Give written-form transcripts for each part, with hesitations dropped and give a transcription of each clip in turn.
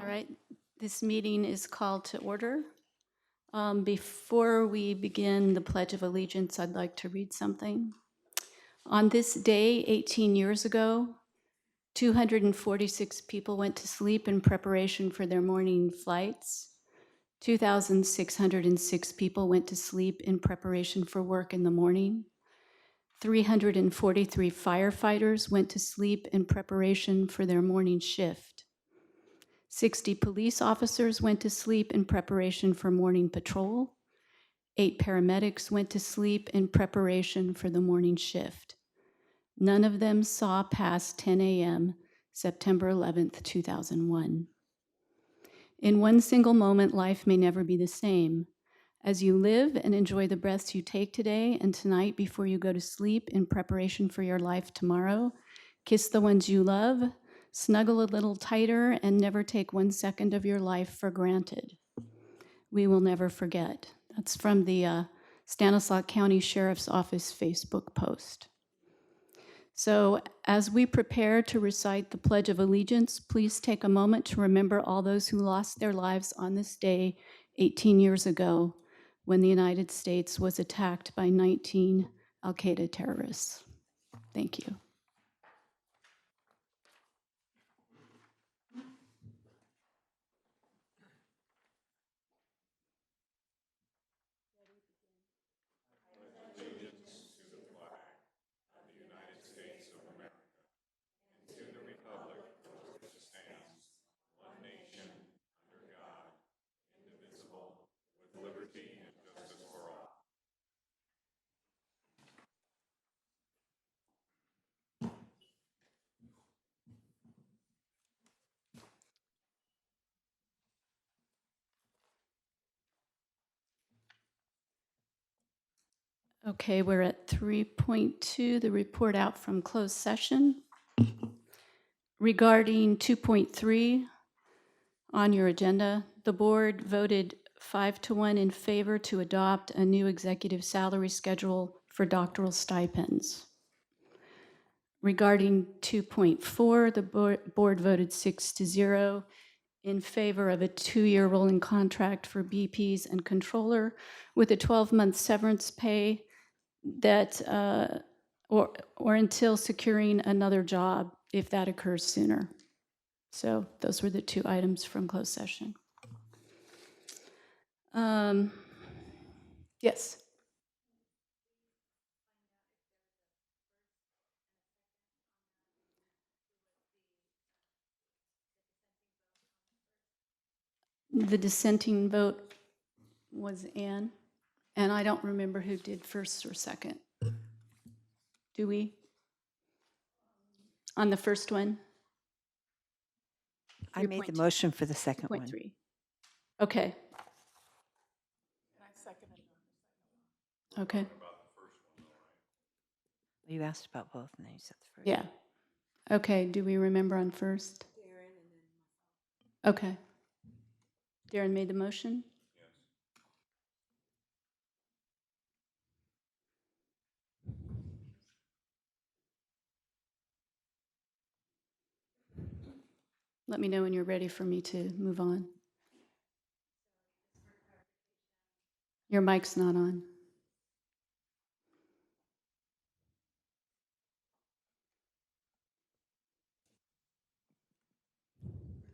All right, this meeting is called to order. Before we begin the Pledge of Allegiance, I'd like to read something. On this day, 18 years ago, 246 people went to sleep in preparation for their morning flights. 2,606 people went to sleep in preparation for work in the morning. 343 firefighters went to sleep in preparation for their morning shift. 60 police officers went to sleep in preparation for morning patrol. 8 paramedics went to sleep in preparation for the morning shift. None of them saw past 10 a.m., September 11th, 2001. In one single moment, life may never be the same. As you live and enjoy the breaths you take today and tonight before you go to sleep in preparation for your life tomorrow, kiss the ones you love, snuggle a little tighter, and never take 1 second of your life for granted. We will never forget. That's from the Stanislaus County Sheriff's Office Facebook post. So as we prepare to recite the Pledge of Allegiance, please take a moment to remember all those who lost their lives on this day 18 years ago when the United States was attacked by 19 Al-Qaeda terrorists. Thank you. Okay, we're at 3.2, the report out from closed session. Regarding 2.3 on your agenda, the board voted 5-1 in favor to adopt a new executive salary schedule for doctoral stipends. Regarding 2.4, the board voted 6-0 in favor of a 2-year rolling contract for BPs and controller with a 12-month severance pay that or until securing another job if that occurs sooner. So those were the 2 items from closed session. Yes. The dissenting vote was Ann, and I don't remember who did first or second. Do we? On the first one? I made the motion for the second one. 3.3. Okay. Okay. You asked about both, and then you said the first. Yeah. Okay, do we remember on first? Darren and then. Okay. Darren made the motion? Yes. Let me know when you're ready for me to move on. Your mic's not on.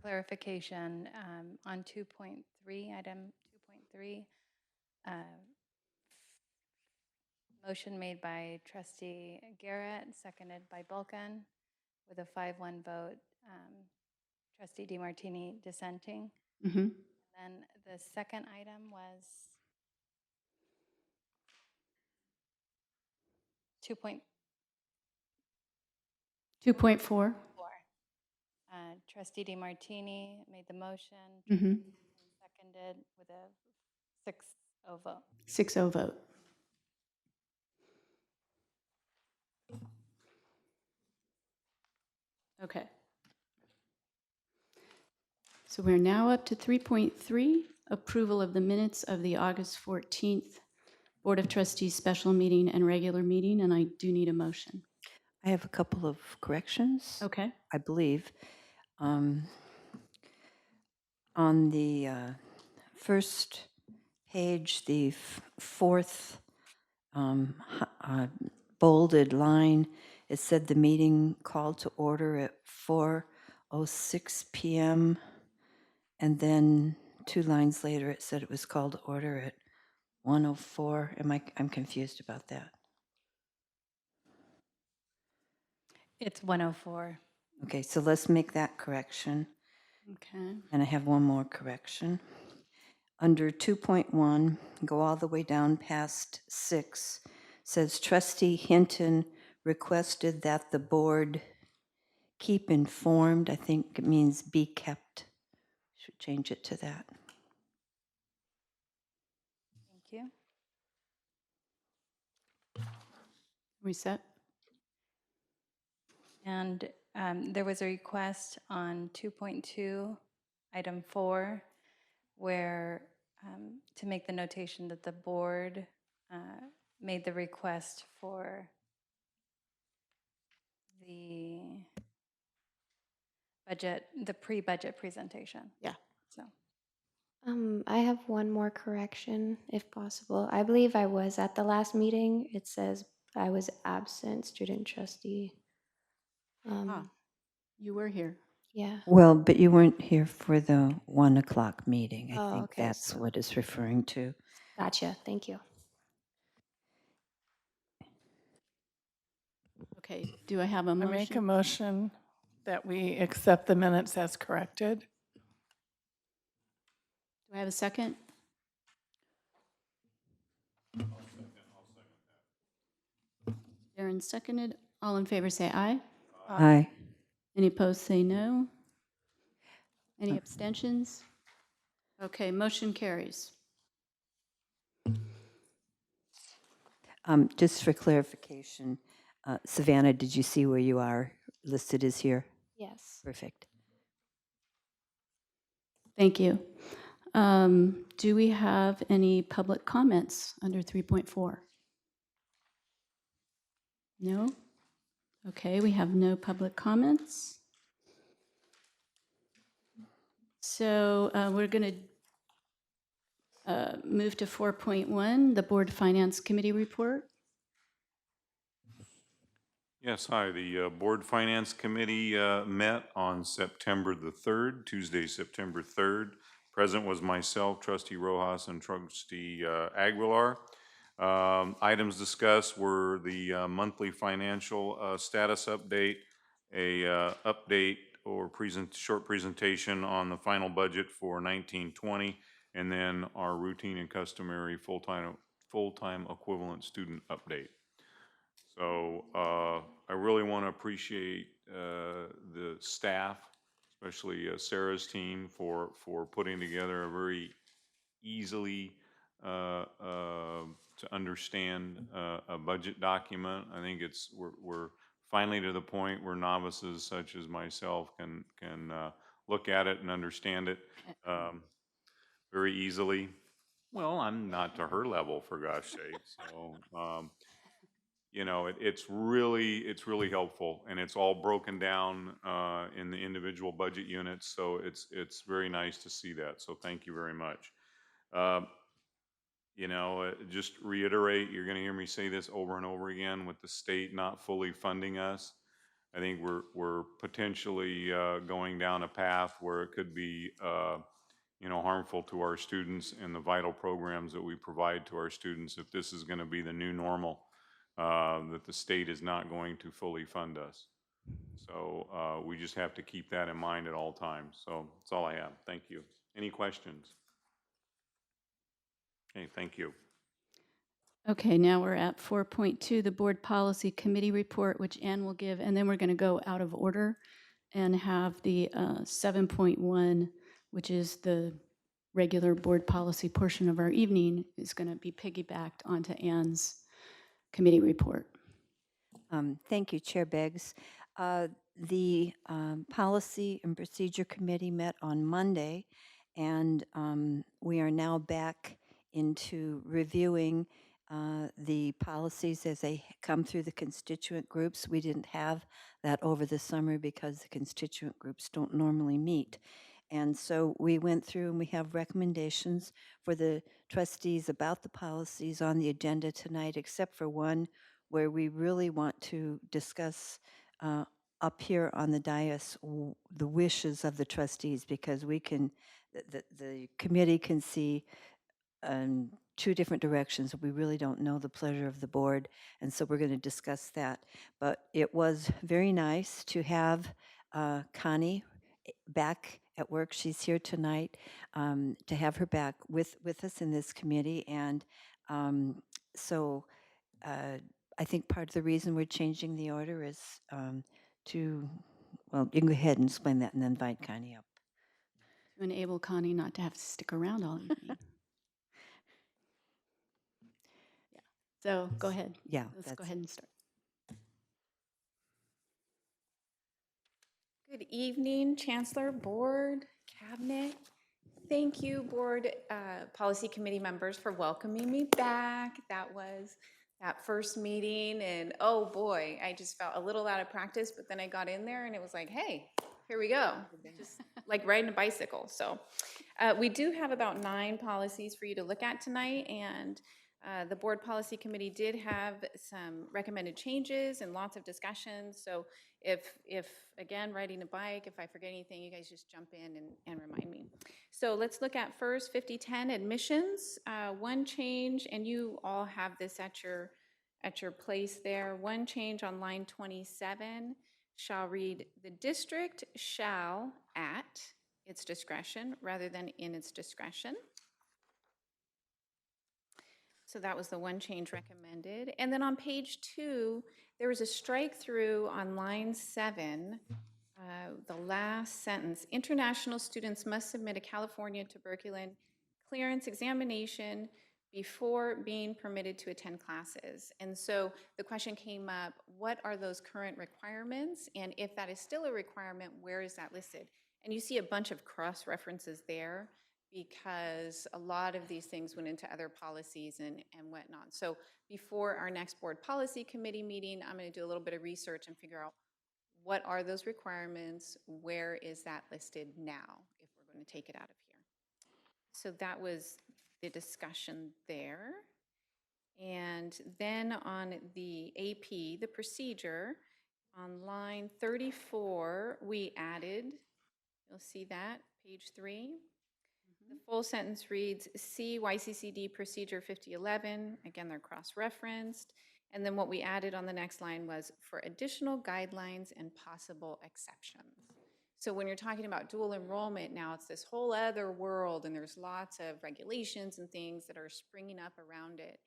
Clarification on 2.3, item 2.3. Motion made by Trustee Garrett, seconded by Bulkin, with a 5-1 vote. Trustee DiMartini dissenting. Mm-hmm. And then the second item was 2.4. Trustee DiMartini made the motion, Mm-hmm. seconded with a 6-0 vote. 6-0 vote. Okay. So we're now up to 3.3, approval of the minutes of the August 14th Board of Trustees special meeting and regular meeting, and I do need a motion. I have a couple of corrections. Okay. I believe. On the first page, the fourth bolded line, it said the meeting called to order at 4:06 p.m. And then 2 lines later, it said it was called to order at 1:04. I'm confused about that. It's 104. Okay, so let's make that correction. Okay. And I have one more correction. Under 2.1, go all the way down past 6, says Trustee Hinton requested that the board keep informed. I think it means be kept. Should change it to that. Thank you. Reset. And there was a request on 2.2, item 4, where to make the notation that the board made the request for the budget, the pre-budget presentation. Yeah. So, I have one more correction, if possible. I believe I was at the last meeting. It says I was absent, student trustee. You were here. Yeah. Well, but you weren't here for the 1 o'clock meeting. I Oh, think okay, that's so- what it's referring to. Gotcha. Thank you. Okay, do I have a I make a motion? motion that we accept the minutes as corrected. Do I have a second? Darren seconded. All in favor say aye. Aye. Any opposed say no. Any abstentions? Okay, motion carries. Just for clarification, Savannah, did you see where you are listed as here? Yes. Perfect. Thank you. Do we have any public comments under 3.4? No? Okay, we have no public comments. So we're going to move to 4.1, the Board Finance Committee report. Yes, hi. The Board Finance Committee met on September the 3rd, Tuesday, September 3rd. Present was myself, Trustee Rojas, and Trustee Aguilar. Items discussed were the monthly financial status update, a update or short presentation on the final budget for 1920, and then our routine and customary full-time equivalent student update. So I really want to appreciate the staff, especially Sarah's team, for putting together a very easily to understand a budget document. I think we're finally to the point where novices such as myself can look at it and understand it very easily. Well, I'm not to her level, for gosh sake. So you know, it's really helpful, and it's all broken down in the individual budget units. So it's very nice to see that. So thank you very much. Uh, just reiterate, you're going to hear me say this over and over again, with the state not fully funding us. I think we're potentially going down a path where it could be harmful to our students and the vital programs that we provide to our students if this is going to be the new normal, that the state is not going to fully fund us. So we just have to keep that in mind at all times. So that's all I have. Thank you. Any questions? Okay, thank you. Okay, now we're at 4.2, the Board Policy Committee report, which Ann will give, and then we're going to go out of order and have the 7.1, which is the regular board policy portion of our evening, is going to be piggybacked onto Ann's committee report. Thank you, Chair Beggs. The Policy and Procedure Committee met on Monday, and we are now back into reviewing the policies as they come through the constituent groups. We didn't have that over the summer because the constituent groups don't normally meet. And so we went through and we have recommendations for the trustees about the policies on the agenda tonight, except for one where we really want to discuss up here on the dais the wishes of the trustees, because we can, the committee can see two different directions. We really don't know the pleasure of the board, and so we're going to discuss that. But it was very nice to have Connie back at work. She's here tonight, to have her back with us in this committee. And so I think part of the reason we're changing the order is to, well, you can go ahead and explain that and then invite Connie up. To enable Connie not to have to stick around all evening. Yeah. So go ahead. Yeah, Let's that's go ahead and start. Good evening, Chancellor, Board, Cabinet. Thank you, Board Policy Committee members, for welcoming me back. That was that first meeting, and oh boy, I just felt a little out of practice, but then I got in there and it was like, hey, here we go. Just like riding a bicycle. So we do have about 9 policies for you to look at tonight, and the Board Policy Committee did have some recommended changes and lots of discussions. So if again, riding a bike, if I forget anything, you guys just jump in and remind me. So let's look at first 5010 admissions. One change, and you all have this at your place there. One change on line 27 shall read, the district shall at its discretion rather than in its discretion. So that was the one change recommended. And then on page 2, there was a strike through on line 7, the last sentence. International students must submit a California tuberculin clearance examination before being permitted to attend classes. And so the question came up, what are those current requirements? And if that is still a requirement, where is that listed? And you see a bunch of cross references there, because a lot of these things went into other policies and whatnot. So before our next Board Policy Committee meeting, I'm going to do a little bit of research and figure out what are those requirements, where is that listed now, if we're going to take it out of here. So that was the discussion there. And then on the AP, the procedure, on line 34, we added, you'll see that, page 3. The full sentence reads, see YCCD Procedure 5011. Again, they're cross-referenced. And then what we added on the next line was, for additional guidelines and possible exceptions. So when you're talking about dual enrollment now, it's this whole other world, and there's lots of regulations and things that are springing up around it.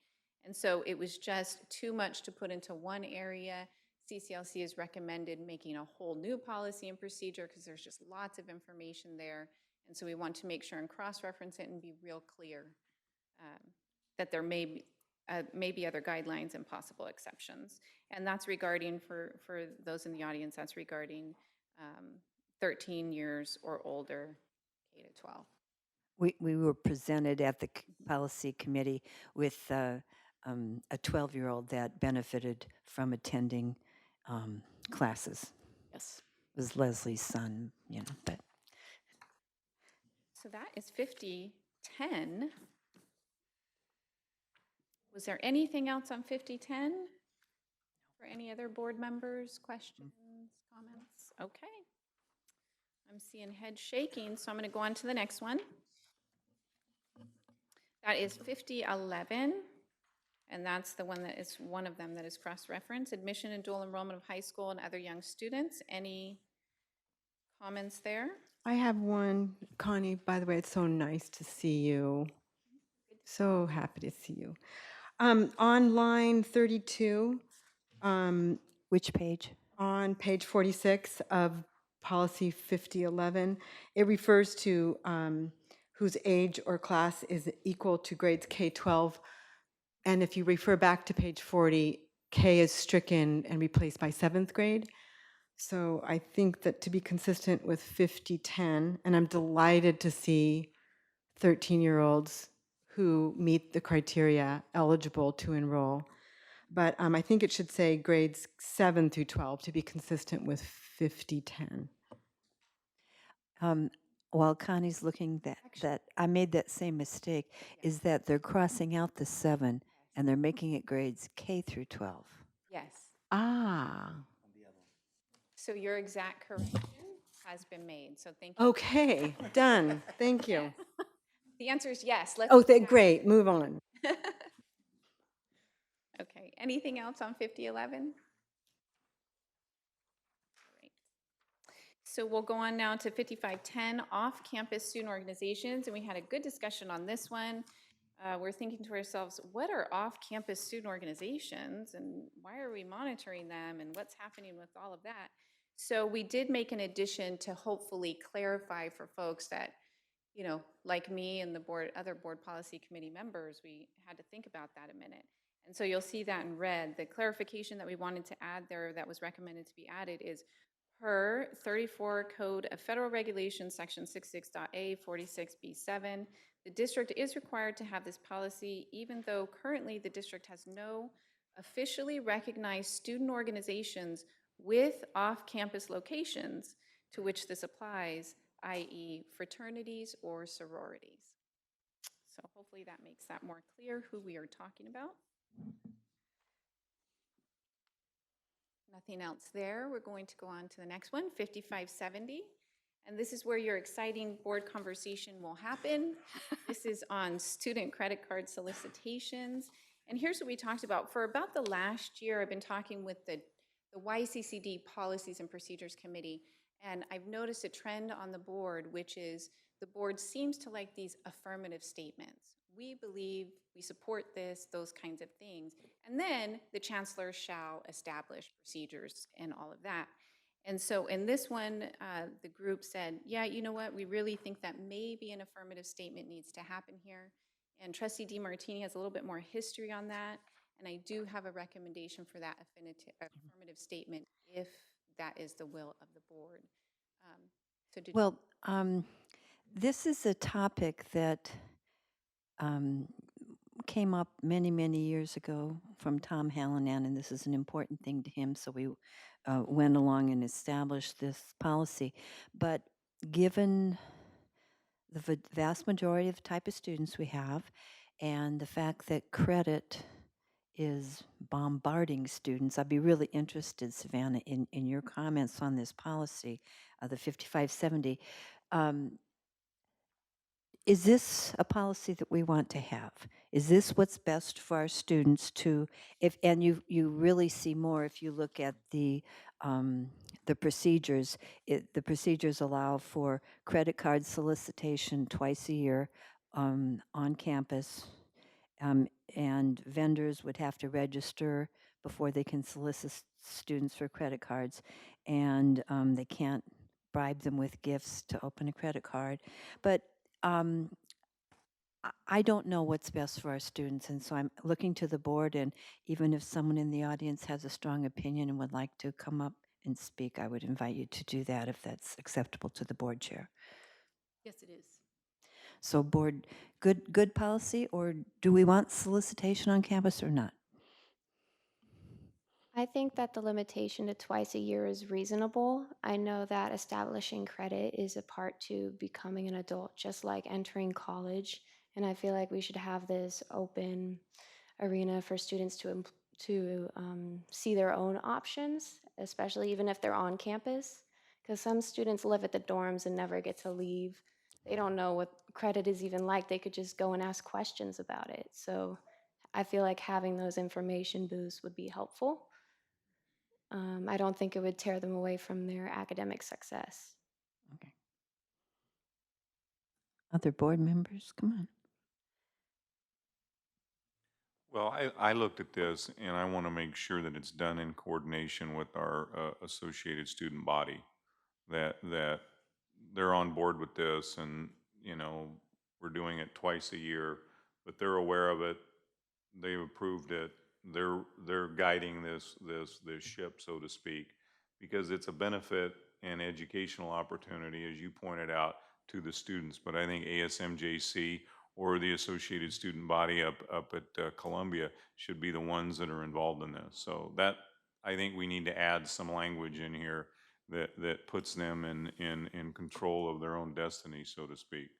And so it was just too much to put into one area. CCLC has recommended making a whole new policy and procedure because there's just lots of information there. And so we want to make sure and cross-reference it and be real clear that there may be other guidelines and possible exceptions. And that's regarding, for those in the audience, that's regarding 13 years or older, K to 12. We were presented at the policy committee with a 12-year-old that benefited from attending classes. Yes. It was Leslie's son, you know, but. So that is 5010. Was there anything else on 5010 for any other board members? Questions, comments? Okay. I'm seeing head shaking, so I'm going to go on to the next one. That is 5011, and that's the one that is one of them that is cross-referenced, admission and dual enrollment of high school and other young students. Any comments there? I have one. Connie, by the way, it's so nice to see you. So happy to see you. On line 32, Which page? on page 46 of policy 5011, it refers to whose age or class is equal to grades K-12. And if you refer back to page 40, K is stricken and replaced by 7th grade. So I think that to be consistent with 5010, and I'm delighted to see 13-year-olds who meet the criteria eligible to enroll. But I think it should say grades 7 through 12 to be consistent with 5010. while Connie's looking, that I made that same mistake, is that they're crossing out the 7 and they're making it grades K through 12. Yes. Ah, So your exact correction has been made, so thank you. Okay, done. Thank you. The answer is yes. Let's. Oh, great, move on. Okay, anything else on 5011? Great. So we'll go on now to 5510, off-campus student organizations, and we had a good discussion on this one. We're thinking to ourselves, what are off-campus student organizations, and why are we monitoring them, and what's happening with all of that? So we did make an addition to hopefully clarify for folks that, you know, like me and the board, other board policy committee members, we had to think about that a minute. And so you'll see that in red. The clarification that we wanted to add there that was recommended to be added is per 34 Code of Federal Regulations, Section 66.a 46B7, the district is required to have this policy, even though currently the district has no officially recognized student organizations with off-campus locations to which this applies, i.e. fraternities or sororities. So hopefully that makes that more clear who we are talking about. Nothing else there. We're going to go on to the next one, 5570. And this is where your exciting board conversation will happen. This is on student credit card solicitations. And here's what we talked about. For about the last year, I've been talking with the Yccd Policies and Procedures Committee, and I've noticed a trend on the board, which is the board seems to like these affirmative statements. We believe, we support this, those kinds of things. And then the chancellor shall establish procedures and all of that. And so in this one, the group said, yeah, you know what, we really think that maybe an affirmative statement needs to happen here. And Trustee DeMartini has a little bit more history on that. And I do have a recommendation for that affirmative statement if that is the will of the board. So did Well, this is a topic that came up many, many years ago from Tom Hallinan, and this is an important thing to him, so we went along and established this policy. But given the vast majority of the type of students we have, and the fact that credit is bombarding students, I'd be really interested, Savannah, in your comments on this policy, the 5570. Is this a policy that we want to have? Is this what's best for our students to, and you really see more if you look at the procedures. The procedures allow for credit card solicitation twice a year on campus, and vendors would have to register before they can solicit students for credit cards, and they can't bribe them with gifts to open a credit card. But I don't know what's best for our students, and so I'm looking to the board, and even if someone in the audience has a strong opinion and would like to come up and speak, I would invite you to do that if that's acceptable to the board chair. Yes, it is. So board, good policy, or do we want solicitation on campus or not? I think that the limitation to twice a year is reasonable. I know that establishing credit is a part to becoming an adult, just like entering college. And I feel like we should have this open arena for students to see their own options, especially even if they're on campus. Because some students live at the dorms and never get to leave. They don't know what credit is even like. They could just go and ask questions about it. So I feel like having those information booths would be helpful. I don't think it would tear them away from their academic success. Okay. Other board members, come on. Well, I looked at this, and I want to make sure that it's done in coordination with our associated student body, that they're on board with this, and, you know, we're doing it twice a year, but they're aware of it, they've approved it, they're guiding this ship, so to speak, because it's a benefit and educational opportunity, as you pointed out, to the students. But I think ASMJC or the associated student body up at Columbia should be the ones that are involved in this. So that, I think we need to add some language in here that puts them in control of their own destiny, so to speak.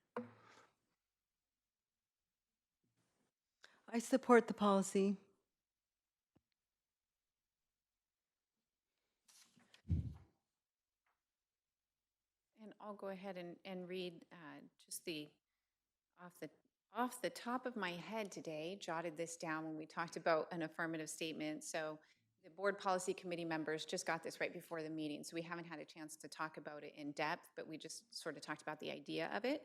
I support the policy. And I'll go ahead and read just the off the off the top of my head today, jotted this down when we talked about an affirmative statement. So the board policy committee members just got this right before the meeting, so we haven't had a chance to talk about it in depth, but we just sort of talked about the idea of it.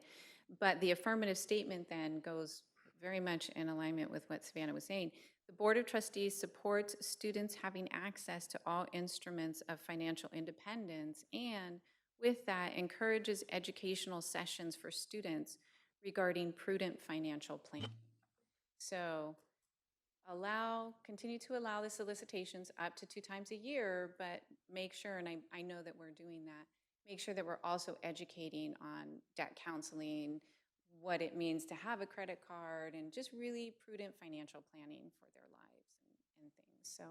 But the affirmative statement then goes very much in alignment with what Savannah was saying. The Board of Trustees supports students having access to all instruments of financial independence, and with that encourages educational sessions for students regarding prudent financial planning. So continue to allow the solicitations up to 2 times a year, but make sure, and I know that we're doing that, make sure that we're also educating on debt counseling, what it means to have a credit card, and just really prudent financial planning for their lives and things. So,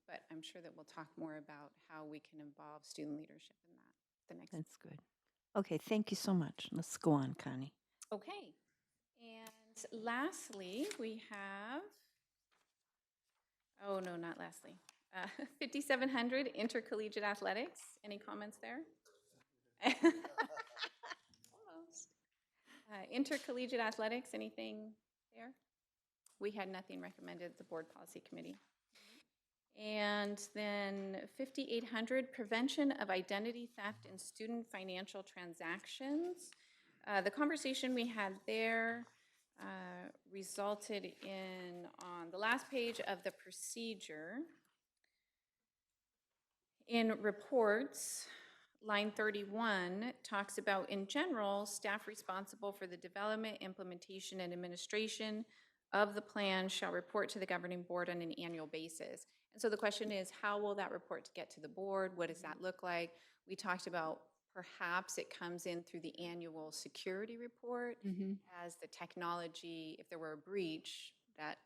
but I'm sure that we'll talk more about how we can involve student leadership in that the next. That's good. Okay, thank you so much. Let's go on, Connie. Okay. And lastly, we have, oh no, not lastly, 5700 intercollegiate athletics. Any comments there? Almost. Intercollegiate athletics, anything there? We had nothing recommended at the board policy committee. And then 5800 prevention of identity theft in student financial transactions. The conversation we had there resulted in, on the last page of the procedure, in reports, line 31 talks about, in general, staff responsible for the development, implementation, and administration of the plan shall report to the governing board on an annual basis. And so the question is, how will that report get to the board? What does that look like? We talked about perhaps it comes in through the annual security report as the technology, if there were a breach, that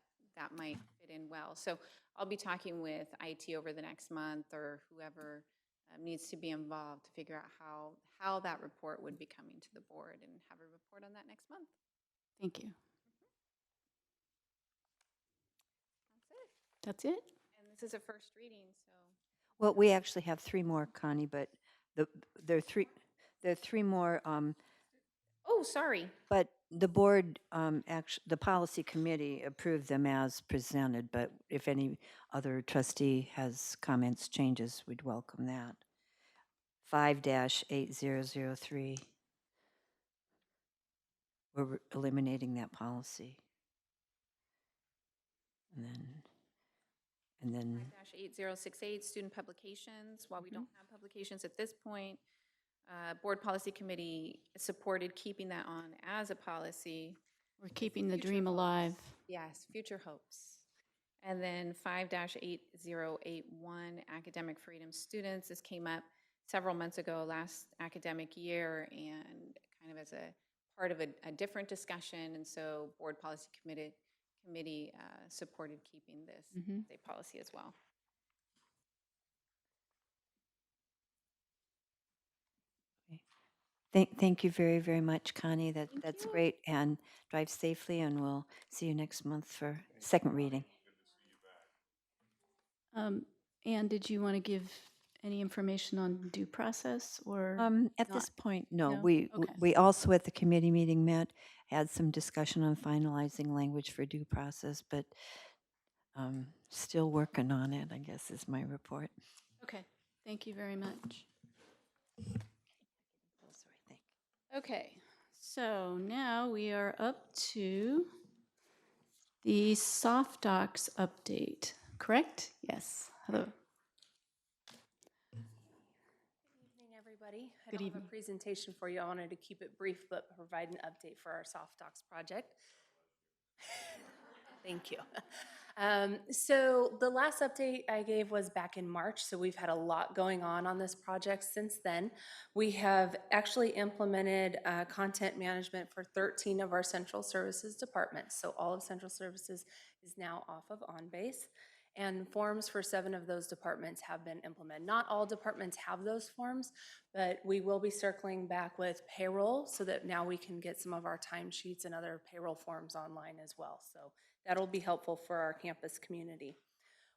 might fit in well. So I'll be talking with IT over the next month, or whoever needs to be involved, to figure out how that report would be coming to the board, and have a report on that next month. Thank you. That's it. That's it? And this is a first reading, so. Well, we actually have 3 more, Connie, but there are three more. Oh, sorry. But the board, the policy committee approved them as presented, but if any other trustee has comments, changes, we'd welcome that. 5-8003. We're eliminating that policy. And then 5-8068, student publications. While we don't have publications at this point, board policy committee supported keeping that on as a policy. We're keeping the Future dream hopes. alive. Yes, future hopes. And then 5-8081, academic freedom students. This came up several months ago, last academic year, and kind of as a part of a different discussion. And so board policy committee supported keeping this as a policy as well. thank you very, very much, Connie. That's great. And drive safely, and we'll see you next month for second reading. Anne, did you want to give any information on due process, or? At not? this point, no. No? We Okay. we also at the committee meeting had some discussion on finalizing language for due process, but still working on it, I guess, is my report. Okay, thank you very much. Oh, sorry, thank you. Okay, so now we are up to the soft docs update, correct? Yes. Hello. Evening, everybody. I Good don't evening. have a presentation for you. I wanted to keep it brief, but provide an update for our soft docs project. Thank you. So the last update I gave was back in March, so we've had a lot going on this project since then. We have actually implemented content management for 13 of our central services departments. So all of central services is now off of OnBase. And forms for 7 of those departments have been implemented. Not all departments have those forms, but we will be circling back with payroll so that now we can get some of our timesheets and other payroll forms online as well. So that'll be helpful for our campus community.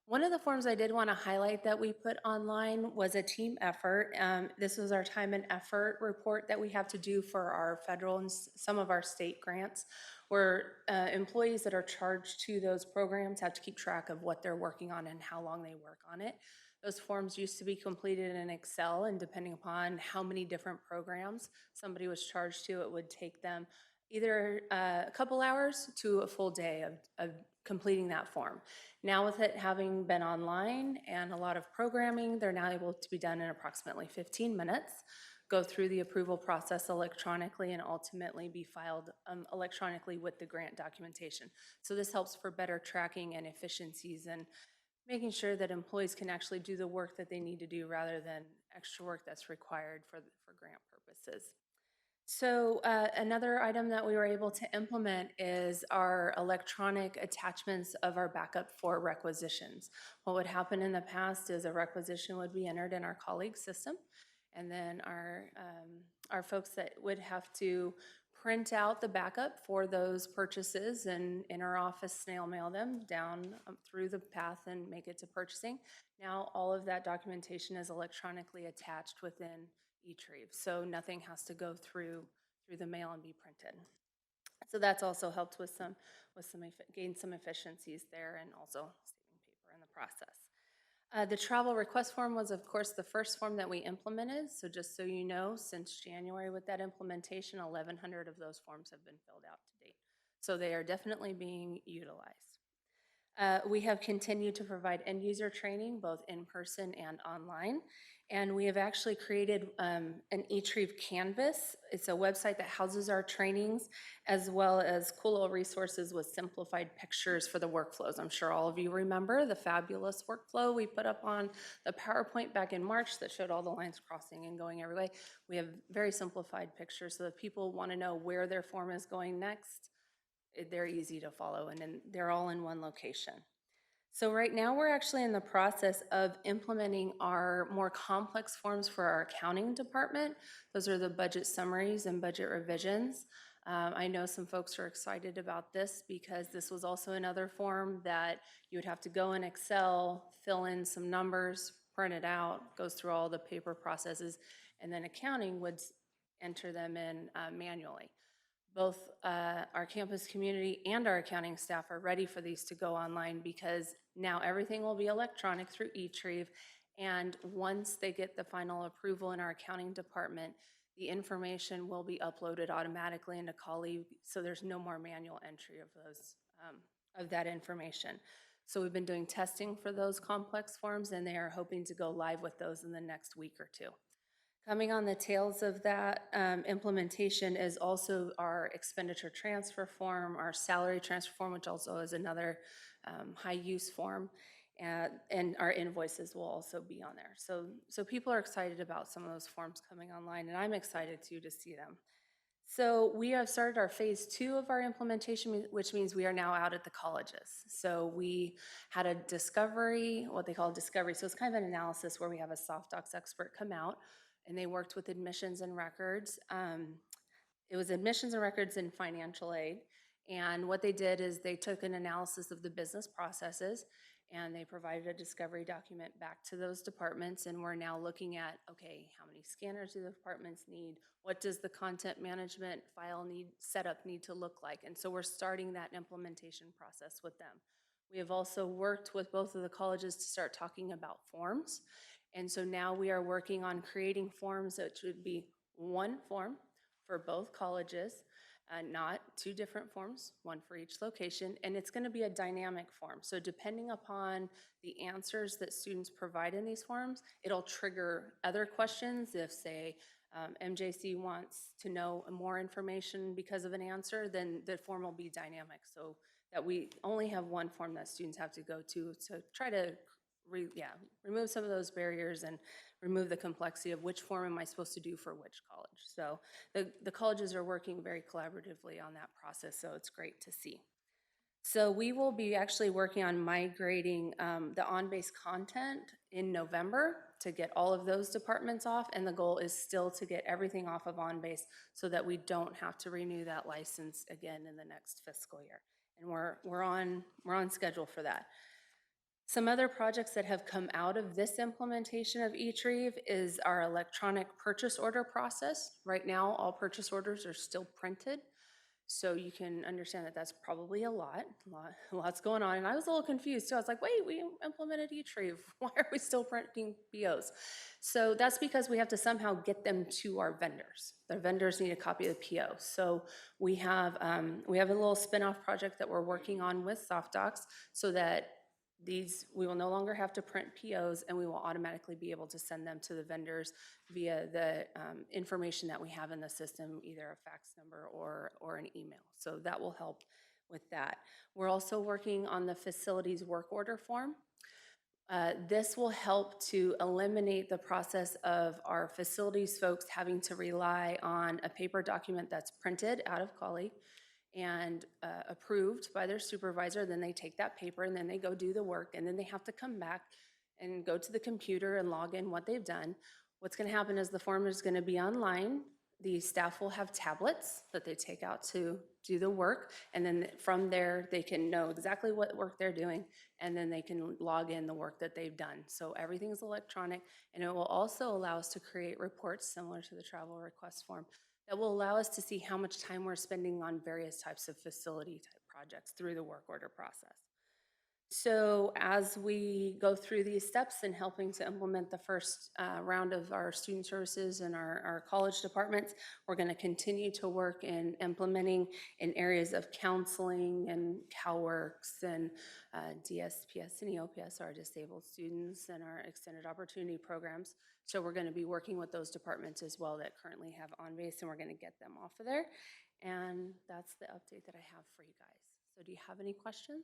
One of the forms I did want to highlight that we put online was a team effort. This was our time and effort report that we have to do for our federal and some of our state grants, where employees that are charged to those programs have to keep track of what they're working on and how long they work on it. Those forms used to be completed in Excel, and depending upon how many different programs somebody was charged to, it would take them either a couple hours to a full day of completing that form. Now with it having been online and a lot of programming, they're now able to be done in approximately 15 minutes, go through the approval process electronically, and ultimately be filed electronically with the grant documentation. So this helps for better tracking and efficiencies and making sure that employees can actually do the work that they need to do rather than extra work that's required for grant purposes. So another item that we were able to implement is our electronic attachments of our backup for requisitions. What would happen in the past is a requisition would be entered in our colleague system, and then our folks that would have to print out the backup for those purchases and in our office snail mail them down through the path and make it to purchasing. Now all of that documentation is electronically attached within Yccd, so nothing has to go through the mail and be printed. So that's also helped with gain some efficiencies there and also saving paper in the process. The travel request form was, of course, the first form that we implemented. So just so you know, since January with that implementation, 1,100 of those forms have been filled out to date. So they are definitely being utilized. We have continued to provide end-user training, both in person and online. And we have actually created an Yccd Canvas. It's a website that houses our trainings, as well as cool little resources with simplified pictures for the workflows. I'm sure all of you remember the fabulous workflow we put up on the PowerPoint back in March that showed all the lines crossing and going every way. We have very simplified pictures so that people want to know where their form is going next. They're easy to follow, and then they're all in one location. So right now we're actually in the process of implementing our more complex forms for our accounting department. Those are the budget summaries and budget revisions. I know some folks are excited about this because this was also another form that you would have to go in Excel, fill in some numbers, print it out, goes through all the paper processes, and then accounting would enter them in manually. Both our campus community and our accounting staff are ready for these to go online because now everything will be electronic through Yccd, and once they get the final approval in our accounting department, the information will be uploaded automatically into Colleague, so there's no more manual entry of those of that information. So we've been doing testing for those complex forms, and they are hoping to go live with those in the next week or two. Coming on the tails of that implementation is also our expenditure transfer form, our salary transfer form, which also is another high-use form, and our invoices will also be on there. So people are excited about some of those forms coming online, and I'm excited too to see them. So we have started our phase 2 of our implementation, which means we are now out at the colleges. So we had a discovery, what they call a discovery. So it's kind of an analysis where we have a soft docs expert come out, and they worked with admissions and records. It was admissions and records and financial aid. And what they did is they took an analysis of the business processes and they provided a discovery document back to those departments. And we're now looking at, okay, how many scanners do the departments need? What does the content management file setup need to look like? And so we're starting that implementation process with them. We have also worked with both of the colleges to start talking about forms. And so now we are working on creating forms that would be one form for both colleges, not 2 different forms, one for each location, and it's going to be a dynamic form. So depending upon the answers that students provide in these forms, it'll trigger other questions. If, say, MJC wants to know more information because of an answer, then the form will be dynamic, so that we only have one form that students have to go to try to remove some of those barriers and remove the complexity of which form am I supposed to do for which college. So the colleges are working very collaboratively on that process, so it's great to see. So we will be actually working on migrating the on-base content in November to get all of those departments off, and the goal is still to get everything off of on-base so that we don't have to renew that license again in the next fiscal year. And we're on schedule for that. Some other projects that have come out of this implementation of eTrieve is our electronic purchase order process. Right now, all purchase orders are still printed. So you can understand that that's probably a lot's going on. And I was a little confused too. I was like, wait, we implemented eTrieve. Why are we still printing POs? So that's because we have to somehow get them to our vendors. Their vendors need a copy of the PO. So we have a little spin-off project that we're working on with SoftDocs so that we will no longer have to print POs, and we will automatically be able to send them to the vendors via the information that we have in the system, either a fax number or an email. So that will help with that. We're also working on the facilities work order form. This will help to eliminate the process of our facilities folks having to rely on a paper document that's printed out of Colley and approved by their supervisor. Then they take that paper and then they go do the work, and then they have to come back and go to the computer and log in what they've done. What's going to happen is the form is going to be online. The staff will have tablets that they take out to do the work, and then from there they can know exactly what work they're doing, and then they can log in the work that they've done. So everything's electronic, and it will also allow us to create reports similar to the travel request form that will allow us to see how much time we're spending on various types of facility type projects through the work order process. So as we go through these steps in helping to implement the first round of our student services and our college departments, we're going to continue to work in implementing in areas of counseling and CalWorks and DSPS and EOPS, our disabled students, and our extended opportunity programs. So we're going to be working with those departments as well that currently have on-base, and we're going to get them off of there. And that's the update that I have for you guys. So do you have any questions?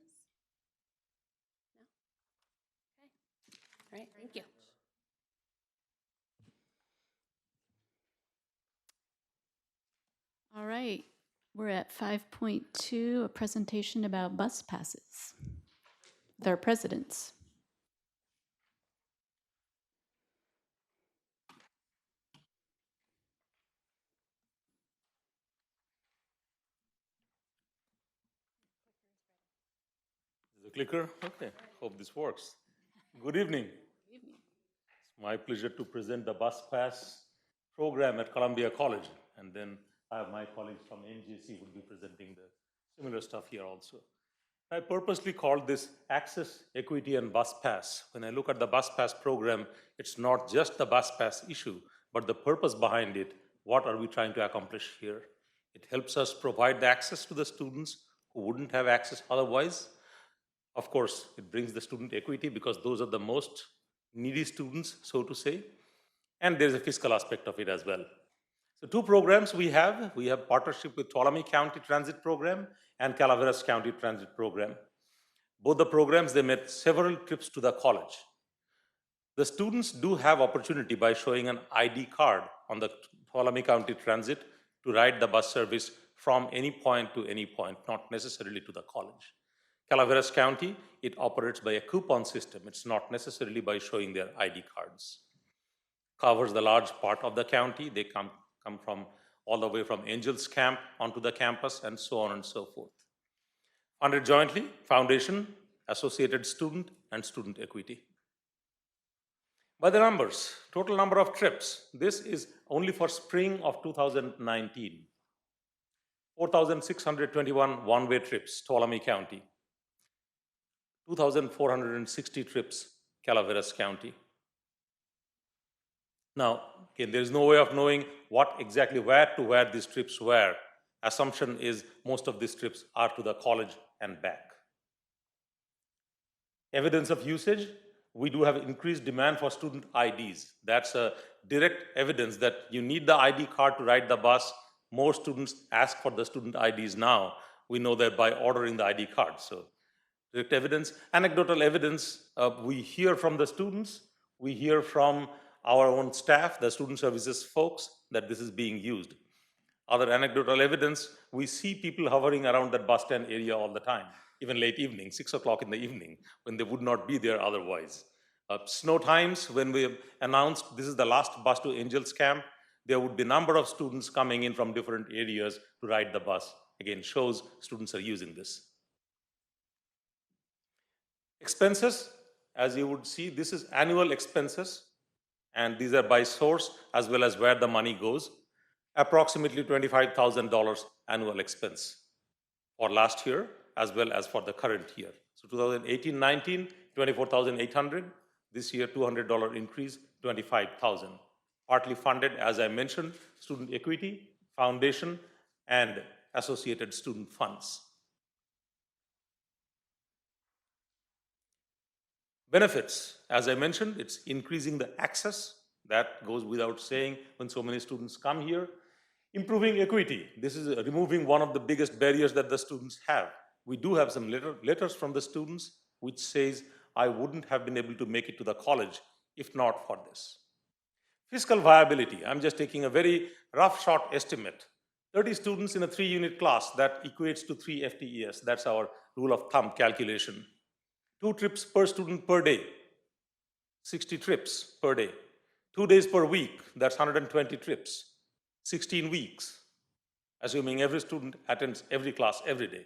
All right, thank you. All right, we're at 5.2, a presentation about bus passes. Their presidents. The clicker? Okay, hope this works. Good evening. It's my pleasure to present the Bus Pass program at Columbia College. And then I have my colleagues from NJC who will be presenting the similar stuff here also. I purposely called this Access, Equity, and Bus Pass. When I look at the Bus Pass program, it's not just the Bus Pass issue, but the purpose behind it. What are we trying to accomplish here? It helps us provide the access to the students who wouldn't have access otherwise. Of course, it brings the student equity because those are the most needy students, so to say. And there's a fiscal aspect of it as well. So two programs we have. We have partnership with Tuolumne County Transit Program and Calaveras County Transit Program. Both the programs, they made several trips to the college. The students do have opportunity by showing an ID card on the Tuolumne County Transit to ride the bus service from any point to any point, not necessarily to the college. Calaveras County, it operates by a coupon system. It's not necessarily by showing their ID cards. Covers the large part of the county. They come from all the way from Angels Camp onto the campus and so on and so forth. Funded jointly, Foundation, Associated Student, and Student Equity. By the numbers, total number of trips, this is only for spring of 2019. 4,621 one-way trips, Tuolumne County. 2,460 trips, Calaveras County. Now, again, there is no way of knowing what exactly where these trips were. Assumption is most of these trips are to the college and back. Evidence of usage, we do have increased demand for student IDs. That's a direct evidence that you need the ID card to ride the bus. More students ask for the student IDs now. We know that by ordering the ID card. So direct evidence, anecdotal evidence, we hear from the students, we hear from our own staff, the student services folks, that this is being used. Other anecdotal evidence, we see people hovering around that bus stand area all the time. even late evening, 6 o'clock in the evening, when they would not be there otherwise. Snow times, when we announced this is the last bus to Angels Camp, there would be a number of students coming in from different areas to ride the bus. Again, shows students are using this. Expenses, as you would see, this is annual expenses, and these are by source as well as where the money goes. Approximately $25,000 annual expense for last year as well as for the current year. So 2018-19, 24,800. This year, $200 increase, 25,000. Partly funded, as I mentioned, student equity, foundation, and associated student funds. Benefits, as I mentioned, it's increasing the access. That goes without saying when so many students come here. Improving equity. This is removing one of the biggest barriers that the students have. We do have some letters from the students which says, I wouldn't have been able to make it to the college if not for this. Fiscal viability. I'm just taking a very rough short estimate. 30 students in a 3-unit class, that equates to 3 FTEs. That's our rule of thumb calculation. 2 trips per student per day, 60 trips per day. 2 days per week, that's 120 trips. 16 weeks, assuming every student attends every class every day.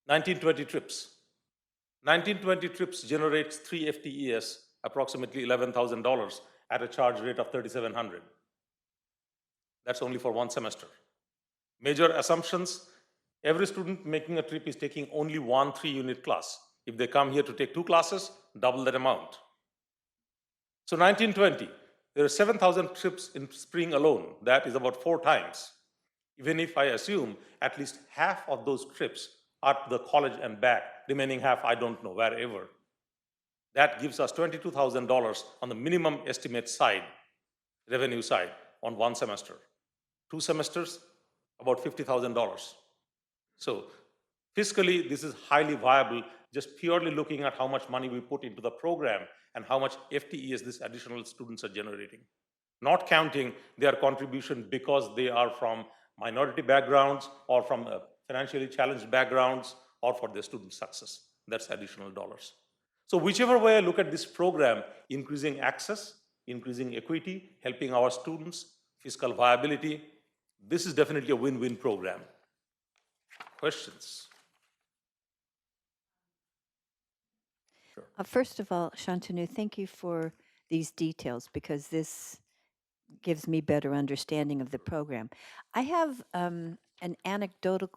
1920 trips. 1920 trips generates 3 FTEs, approximately $11,000 at a charge rate of $3,700. That's only for one semester. Major assumptions, every student making a trip is taking only one 3-unit class. If they come here to take 2 classes, double that amount. So 1920, there are 7,000 trips in spring alone. That is about 4 times. Even if I assume at least half of those trips are to the college and back, remaining half I don't know, wherever. That gives us $22,000 on the minimum estimate side, revenue side, on one semester. 2 semesters, about $50,000. So fiscally, this is highly viable, just purely looking at how much money we put into the program and how much FTEs these additional students are generating. Not counting their contribution because they are from minority backgrounds or from financially challenged backgrounds or for their student success. That's additional dollars. So whichever way I look at this program, increasing access, increasing equity, helping our students, fiscal viability, this is definitely a win-win program. Questions? First of all, Shantanu, thank you for these details because this gives me better understanding of the program. I have an anecdotal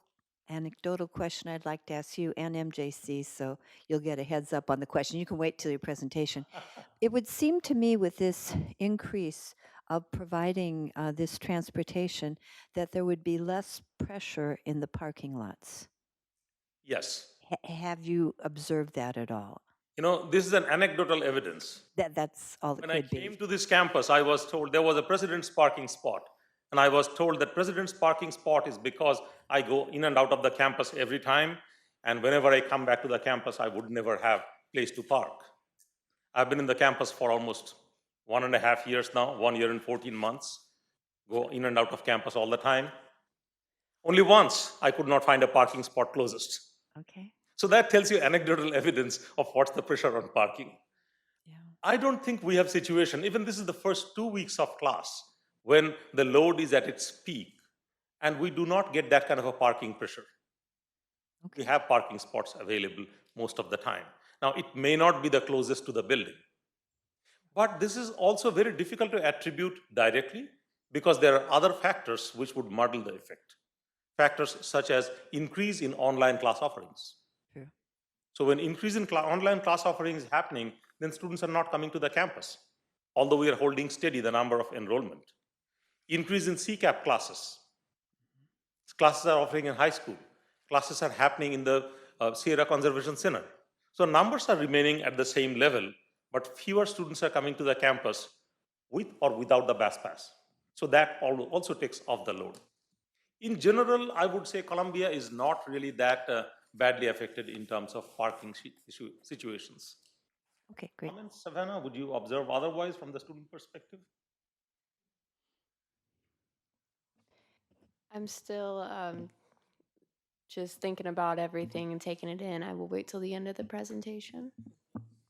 question I'd like to ask you and MJC, so you'll get a heads up on the question. You can wait till your presentation. It would seem to me with this increase of providing this transportation that there would be less pressure in the parking lots. Yes. Have you observed that at all? You know, this is an anecdotal evidence. That's all it When I could be. came to this campus, I was told there was a president's parking spot. And I was told that president's parking spot is because I go in and out of the campus every time. And whenever I come back to the campus, I would never have place to park. I've been in the campus for almost 1.5 years now, 1 year and 14 months. Go in and out of campus all the time. Only once I could not find a parking spot closest. Okay. So that tells you anecdotal evidence of what's the pressure on parking. Yeah. I don't think we have situation, even this is the first 2 weeks of class, when the load is at its peak, and we do not get that kind of a parking pressure. Okay. We have parking spots available most of the time. Now, it may not be the closest to the building, but this is also very difficult to attribute directly because there are other factors which would muddle the effect. Factors such as increase in online class offerings. True. So when increase in online class offering is happening, then students are not coming to the campus, although we are holding steady the number of enrollment. Increase in CCAP classes. Classes are offering in high school. Classes are happening in the Sierra Conservation Center. So numbers are remaining at the same level, but fewer students are coming to the campus with or without the BAS pass. So that also takes off the load. In general, I would say Columbia is not really that badly affected in terms of parking situations. Okay, great. Comments, Savannah, would you observe otherwise from the student perspective? I'm still just thinking about everything and taking it in. I will wait till the end of the presentation.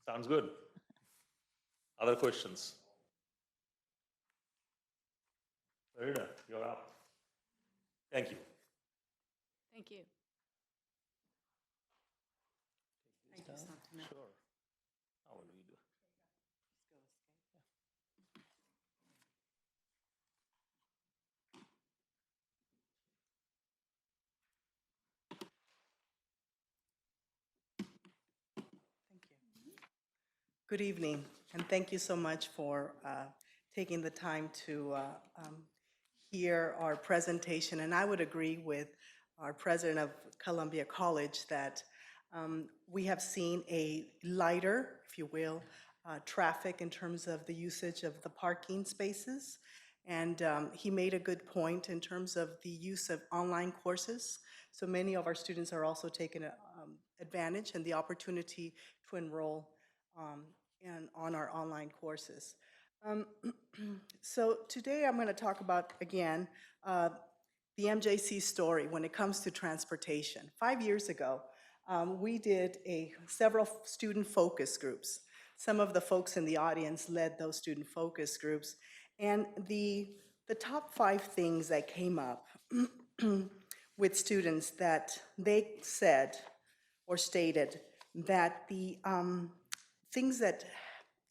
Sounds good. Other questions? Verena, you're up. Thank you. Thank you. Sure. How will we do? Thank you. Good evening, and thank you so much for taking the time to hear our presentation. And I would agree with our president of Columbia College that we have seen a lighter, if you will, traffic in terms of the usage of the parking spaces. And he made a good point in terms of the use of online courses. So many of our students are also taking advantage and the opportunity to enroll on our online courses. Um, so today I'm going to talk about, again, the MJC story when it comes to transportation. 5 years ago, we did several student focus groups. Some of the folks in the audience led those student focus groups. And the top 5 things that came up with students that they said or stated that the things that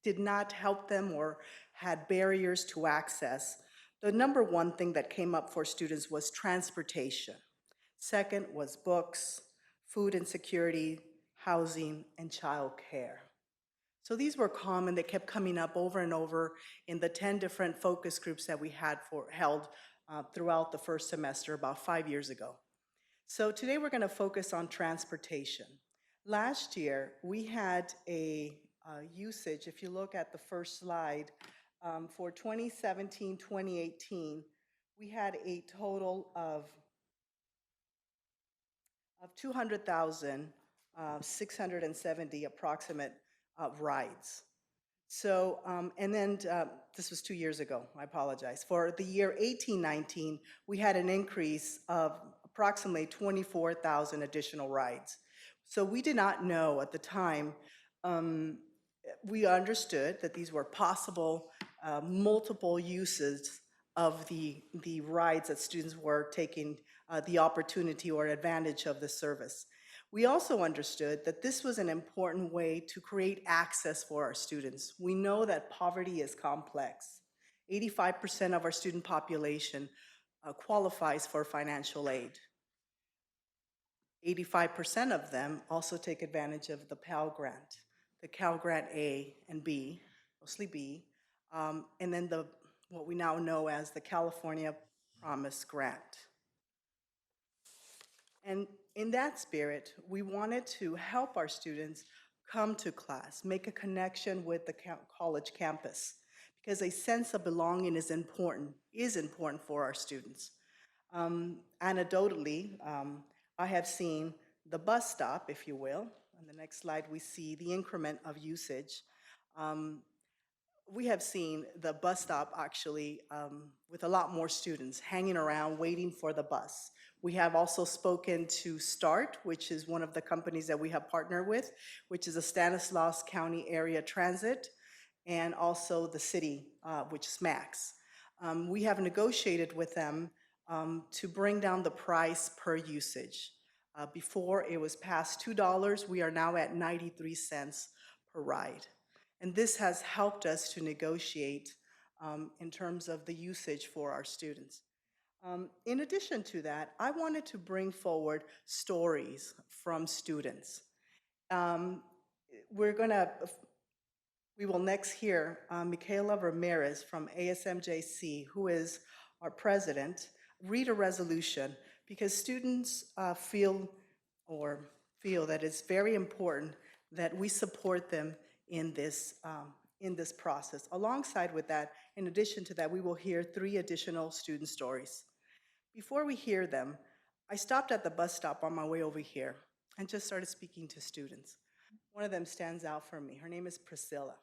did not help them or had barriers to access, the number one thing that came up for students was transportation. Second was books, food insecurity, housing, and childcare. So these were common. They kept coming up over and over in the 10 different focus groups that we had held throughout the first semester about 5 years ago. So today we're going to focus on transportation. Last year, we had a usage, if you look at the first slide, for 2017-2018, we had a total of 200,670 approximate rides. So, and then this was 2 years ago, I apologize. For the year 18-19, we had an increase of approximately 24,000 additional rides. So we did not know at the time, we understood that these were possible multiple uses of the rides that students were taking the opportunity or advantage of the service. We also understood that this was an important way to create access for our students. We know that poverty is complex. 85% of our student population qualifies for financial aid. 85% of them also take advantage of the Pell Grant, the Cal Grant A and B, mostly B, and then what we now know as the California Promise Grant. And in that spirit, we wanted to help our students come to class, make a connection with the college campus, because a sense of belonging is important for our students. Anecdotally, I have seen the bus stop, if you will. On the next slide, we see the increment of usage. We have seen the bus stop actually with a lot more students hanging around waiting for the bus. We have also spoken to START, which is one of the companies that we have partnered with, which is a Stanislaus County Area Transit, and also the city, which is MAX. We have negotiated with them to bring down the price per usage. Before it was past $2, we are now at 93 cents per ride. And this has helped us to negotiate in terms of the usage for our students. In addition to that, I wanted to bring forward stories from students. We will next hear Michaela Ramirez from ASMJC, who is our president, read a resolution because students feel that it's very important that we support them in this process. Alongside with that, in addition to that, we will hear 3 additional student stories. Before we hear them, I stopped at the bus stop on my way over here and just started speaking to students. One of them stands out for me. Her name is Priscilla.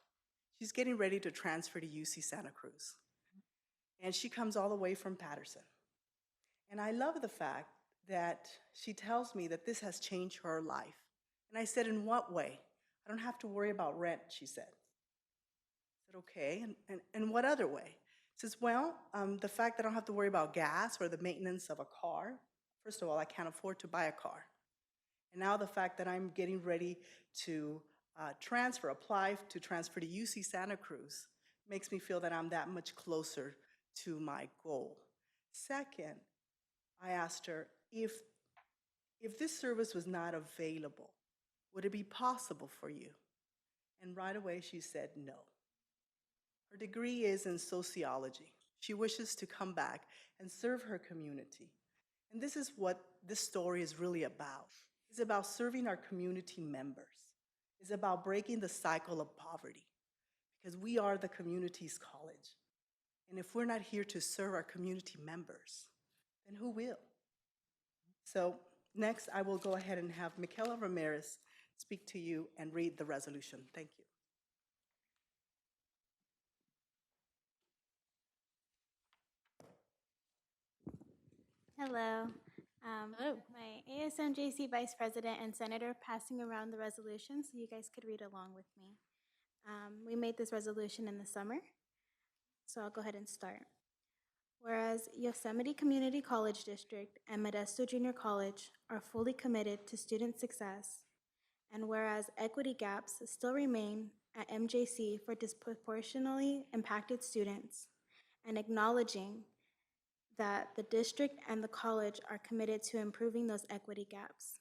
She's getting ready to transfer to UC Santa Cruz. And she comes all the way from Patterson. And I love the fact that she tells me that this has changed her life. And I said, in what way? I don't have to worry about rent, she said. I said, okay, and what other way? She says, well, the fact that I don't have to worry about gas or the maintenance of a car. First of all, I can't afford to buy a car. And now the fact that I'm getting ready to apply to transfer to UC Santa Cruz makes me feel that I'm that much closer to my goal. Second, I asked her, if this service was not available, would it be possible for you? And right away she said no. Her degree is in sociology. She wishes to come back and serve her community. And this is what this story is really about. It's about serving our community members. It's about breaking the cycle of poverty, because we are the community's college. And if we're not here to serve our community members, then who will? So next, I will go ahead and have Michaela Ramirez speak to you and read the resolution. Thank you. Hello. Hello. My ASMJC Vice President and Senator passing around the resolution so you guys could read along with me. We made this resolution in the summer, so I'll go ahead and start. Whereas Yosemite Community College District and Modesto Junior College are fully committed to student success, and whereas equity gaps still remain at MJC for disproportionately impacted students, and acknowledging that the district and the college are committed to improving those equity gaps,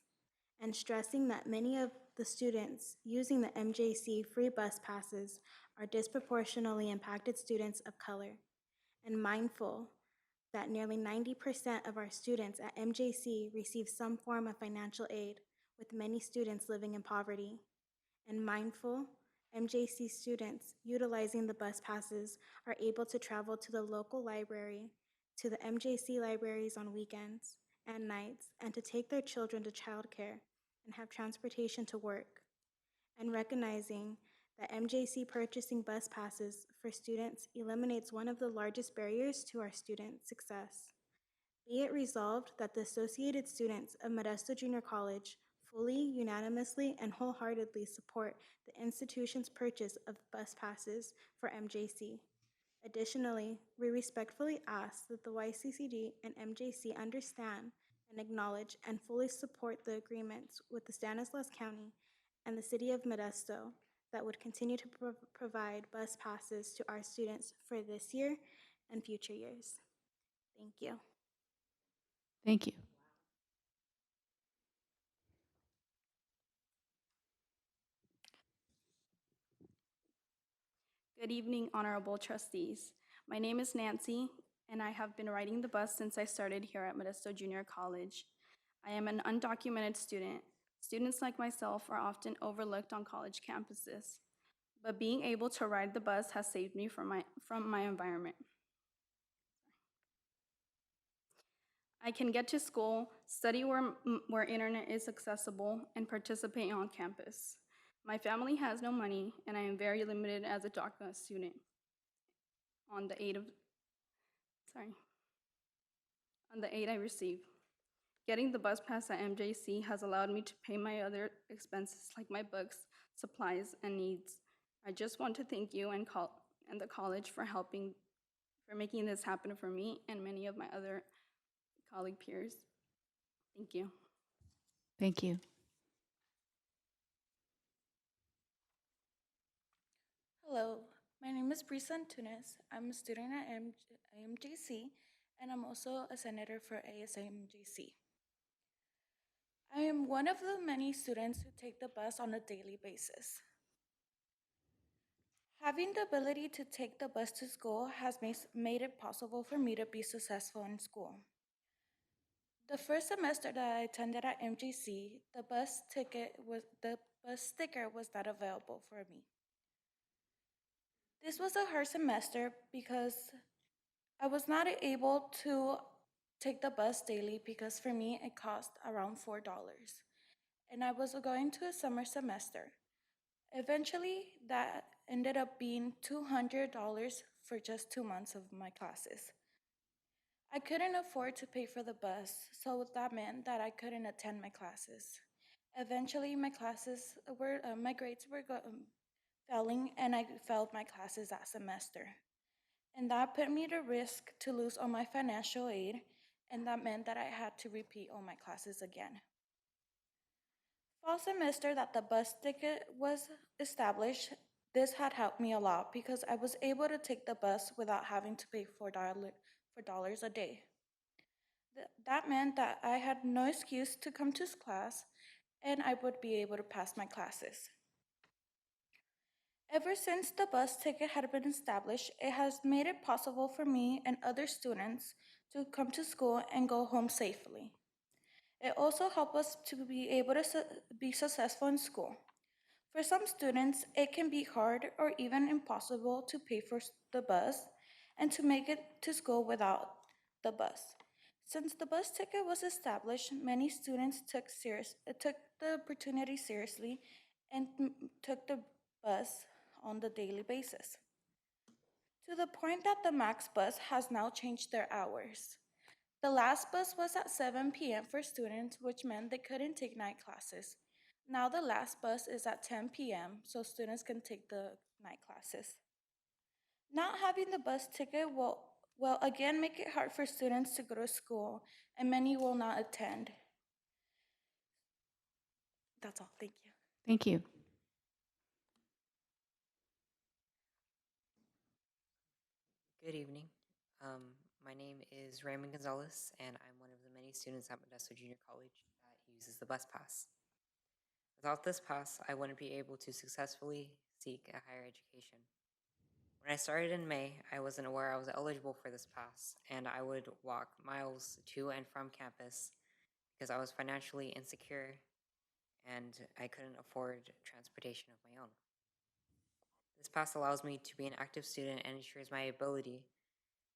and stressing that many of the students using the MJC free bus passes are disproportionately impacted students of color, and mindful that nearly 90% of our students at MJC receive some form of financial aid, with many students living in poverty, and mindful MJC students utilizing the bus passes are able to travel to the local library, to the MJC libraries on weekends and nights, and to take their children to childcare and have transportation to work. And recognizing that MJC purchasing bus passes for students eliminates one of the largest barriers to our student success. Be it resolved that the associated students of Modesto Junior College fully, unanimously, and wholeheartedly support the institution's purchase of bus passes for MJC. Additionally, we respectfully ask that the YCCD and MJC understand and acknowledge and fully support the agreements with the Stanislaus County and the City of Modesto that would continue to provide bus passes to our students for this year and future years. Thank you. Thank you. Good evening, honorable trustees. My name is Nancy, and I have been riding the bus since I started here at Modesto Junior College. I am an undocumented student. Students like myself are often overlooked on college campuses, but being able to ride the bus has saved me from my environment. I can get to school, study where internet is accessible, and participate on campus. My family has no money, and I am very limited as a DACA student on the aid I receive. Getting the bus pass at MJC has allowed me to pay my other expenses like my books, supplies, and needs. I just want to thank you and the college for making this happen for me and many of my other colleague peers. Thank you. Thank you. Hello, my name is Brisa Antunes. I'm a student at AMJC, and I'm also a senator for ASAMJC. I am one of the many students who take the bus on a daily basis. Having the ability to take the bus to school has made it possible for me to be successful in school. The first semester that I attended at MJC, the bus sticker was not available for me. This was a hard semester because I was not able to take the bus daily because for me it cost around $4. And I was going to a summer semester. Eventually, that ended up being $200 for just 2 months of my classes. I couldn't afford to pay for the bus, so that meant that I couldn't attend my classes. Eventually, my grades were failing, and I failed my classes that semester. And that put me to risk to lose all my financial aid, and that meant that I had to repeat all my classes again. Fall semester that the bus ticket was established, this had helped me a lot because I was able to take the bus without having to pay $4 a day. That meant that I had no excuse to come to class and I would be able to pass my classes. Ever since the bus ticket had been established, it has made it possible for me and other students to come to school and go home safely. It also helps us to be able to be successful in school. For some students, it can be hard or even impossible to pay for the bus and to make it to school without the bus. Since the bus ticket was established, many students took the opportunity seriously and took the bus on the daily basis, to the point that the Max bus has now changed their hours. The last bus was at 7 p.m. for students, which meant they couldn't take night classes. Now the last bus is at 10 p.m., so students can take the night classes. Not having the bus ticket will again make it hard for students to go to school, and many will not attend. That's all. Thank you. Thank you. Good evening. My name is Raymond Gonzalez, and I'm one of the many students at Modesto Junior College that uses the bus pass. Without this pass, I wouldn't be able to successfully seek a higher education. When I started in May, I wasn't aware I was eligible for this pass, and I would walk miles to and from campus because I was financially insecure and I couldn't afford transportation of my own. This pass allows me to be an active student and ensures my ability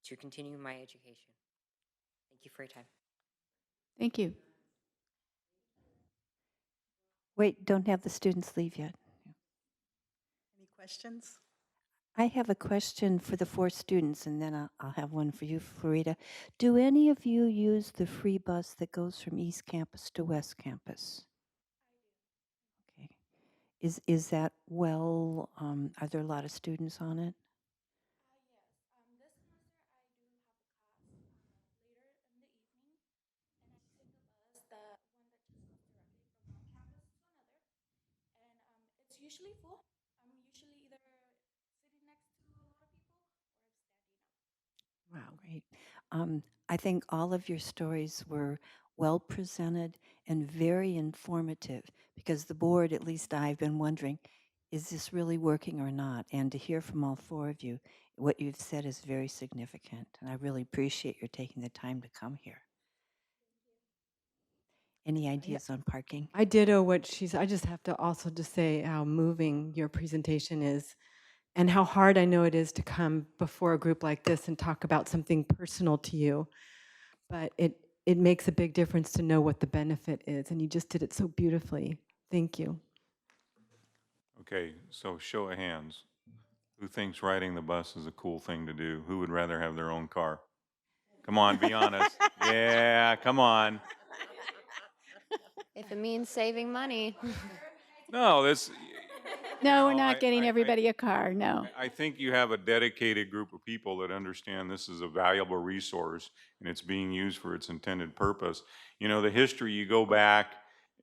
to continue my education. Thank you for your time. Thank you. Wait, don't have the students leave yet. Any questions? I have a question for the 4 students, and then I'll have one for you, Florida. Do any of you use the free bus that goes from East Campus to West Campus? Okay. Is that well, are there a lot of students on it? Yes. This semester I do have a class later in the evening, and I take the bus, the one that just goes directly from one campus to another, and it's usually full. I'm usually either sitting next to a lot of people or I'm standing up. Wow, great. I think all of your stories were well presented and very informative because the board, at least I've been wondering, is this really working or not? And to hear from all 4 of you, what you've said is very significant. And I really appreciate your taking the time to come here. Any ideas on parking? I ditto what she's, I just have to also just say how moving your presentation is and how hard I know it is to come before a group like this and talk about something personal to you. But it makes a big difference to know what the benefit is, and you just did it so beautifully. Thank you. Okay, so show of hands. Who thinks riding the bus is a cool thing to do? Who would rather have their own car? Come on, be honest. Yeah, come on. If it means saving money. No, this. No, we're not getting everybody a car, no. I think you have a dedicated group of people that understand this is a valuable resource and it's being used for its intended purpose. You know, the history, you go back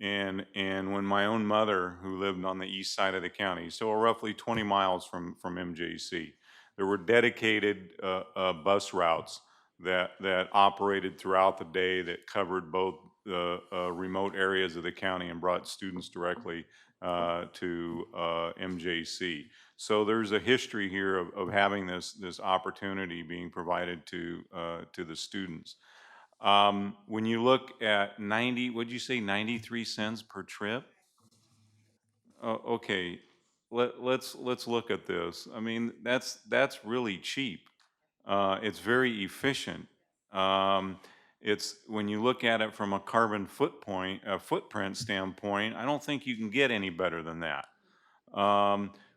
and when my own mother, who lived on the east side of the county, so roughly 20 miles from MJC, there were dedicated bus routes that operated throughout the day that covered both the remote areas of the county and brought students directly to MJC. So there's a history here of having this opportunity being provided to the students. When you look at 90, what'd you say, 93 cents per trip? Okay, let's look at this. I mean, that's really cheap. It's very efficient. It's when you look at it from a carbon footprint standpoint, I don't think you can get any better than that.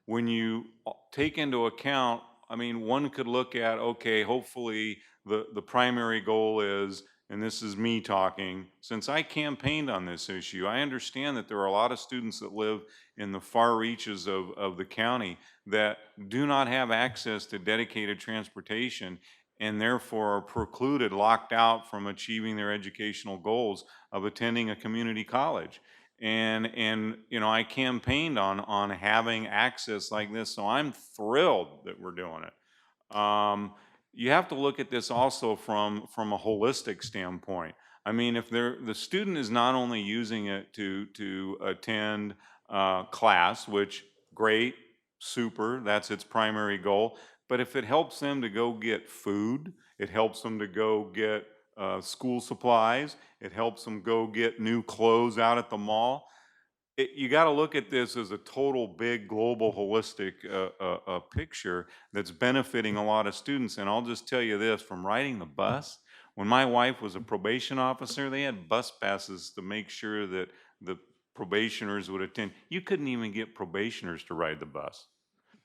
When you take into account, I mean, one could look at, okay, hopefully the primary goal is, and this is me talking, since I campaigned on this issue, I understand that there are a lot of students that live in the far reaches of the county that do not have access to dedicated transportation and therefore are precluded, locked out from achieving their educational goals of attending a community college. And you know, I campaigned on having access like this, so I'm thrilled that we're doing it. You have to look at this also from a holistic standpoint. I mean, if the student is not only using it to attend class, which great, super, that's its primary goal. But if it helps them to go get food, it helps them to go get school supplies, it helps them go get new clothes out at the mall. You got to look at this as a total big global holistic picture that's benefiting a lot of students. And I'll just tell you this, from riding the bus, when my wife was a probation officer, they had bus passes to make sure that the probationers would attend. You couldn't even get probationers to ride the bus.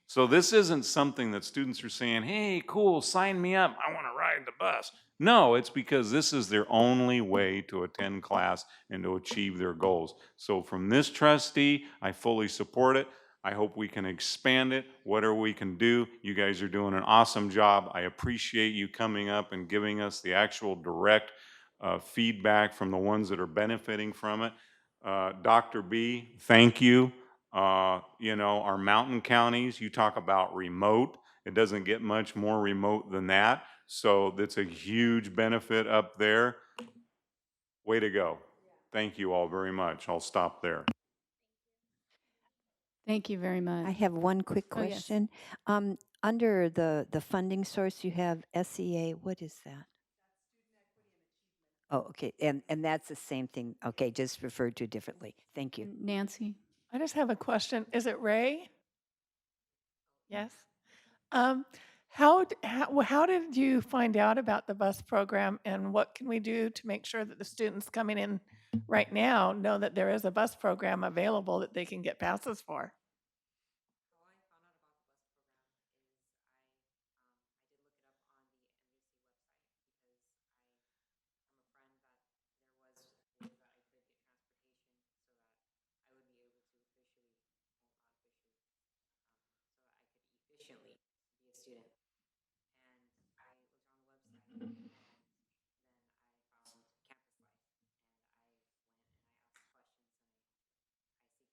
So this isn't something that students are saying, hey, cool, sign me up, I want to ride the bus. No, it's because this is their only way to attend class and to achieve their goals. So from this trustee, I fully support it. I hope we can expand it, whatever we can do. You guys are doing an awesome job. I appreciate you coming up and giving us the actual direct feedback from the ones that are benefiting from it. Dr. B, thank you. You know, our mountain counties, you talk about remote. It doesn't get much more remote than that. So that's a huge benefit up there. Way to go. Thank you all very much. I'll stop there. Thank you very much. I have one quick Oh, yes. question. Under the funding source, you have SEA. What is that? Oh, okay. And that's the same thing. Okay, just referred to differently. Thank you. Nancy? I just have a question. Is it Ray? Yes. Um, how did you find out about the bus program, and what can we do to make sure that the students coming in right now know that there is a bus program available that they can get passes for? Efficiently be a student. And I was on the website, and then I found campus life, and I went and I asked questions, and I seek the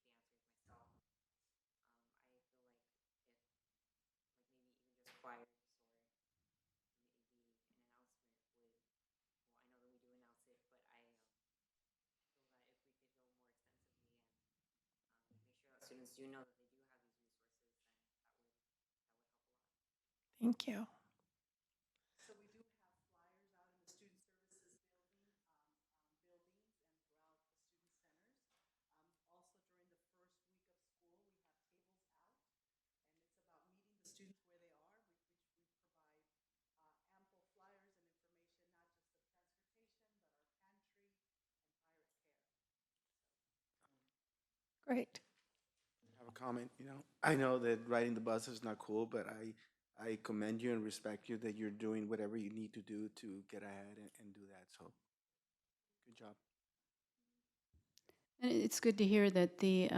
answers myself. I feel like if, like maybe even just flyers or maybe an announcement would, well, I know that we do announce it, but I feel that if we could go more extensively and make sure that students do know that they do have these resources, then that would help a lot. Thank you. So we do have flyers out in the student services building, buildings and throughout the student centers. Also during the first week of school, we have tables out, and it's about meeting the students where they are, which we provide ample flyers and information, not just of transportation, but our pantry and pirate care. Great. Have a comment. I know that riding the bus is not cool, but I commend you and respect you that you're doing whatever you need to do to get ahead and do that. So, good job. And it's good to hear that the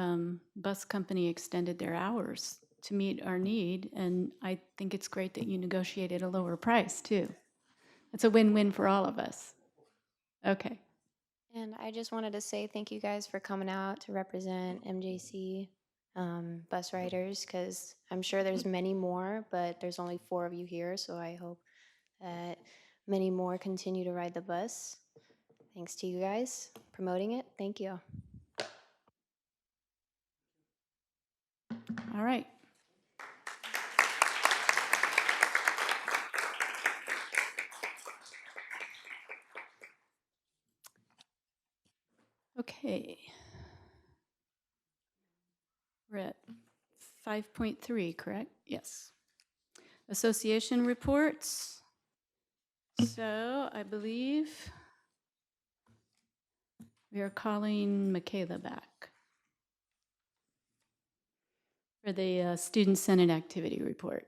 bus company extended their hours to meet our need, and I think it's great that you negotiated a lower price, too. It's a win-win for all of us. Okay. And I just wanted to say thank you guys for coming out to represent MJC bus riders, because I'm sure there's many more, but there's only 4 of you here, so I hope that many more continue to ride the bus. Thanks to you guys promoting it. Thank you. All right. Okay. We're at 5.3, correct? Yes. Association reports. So I believe we are calling Michaela back for the Student Senate Activity Report.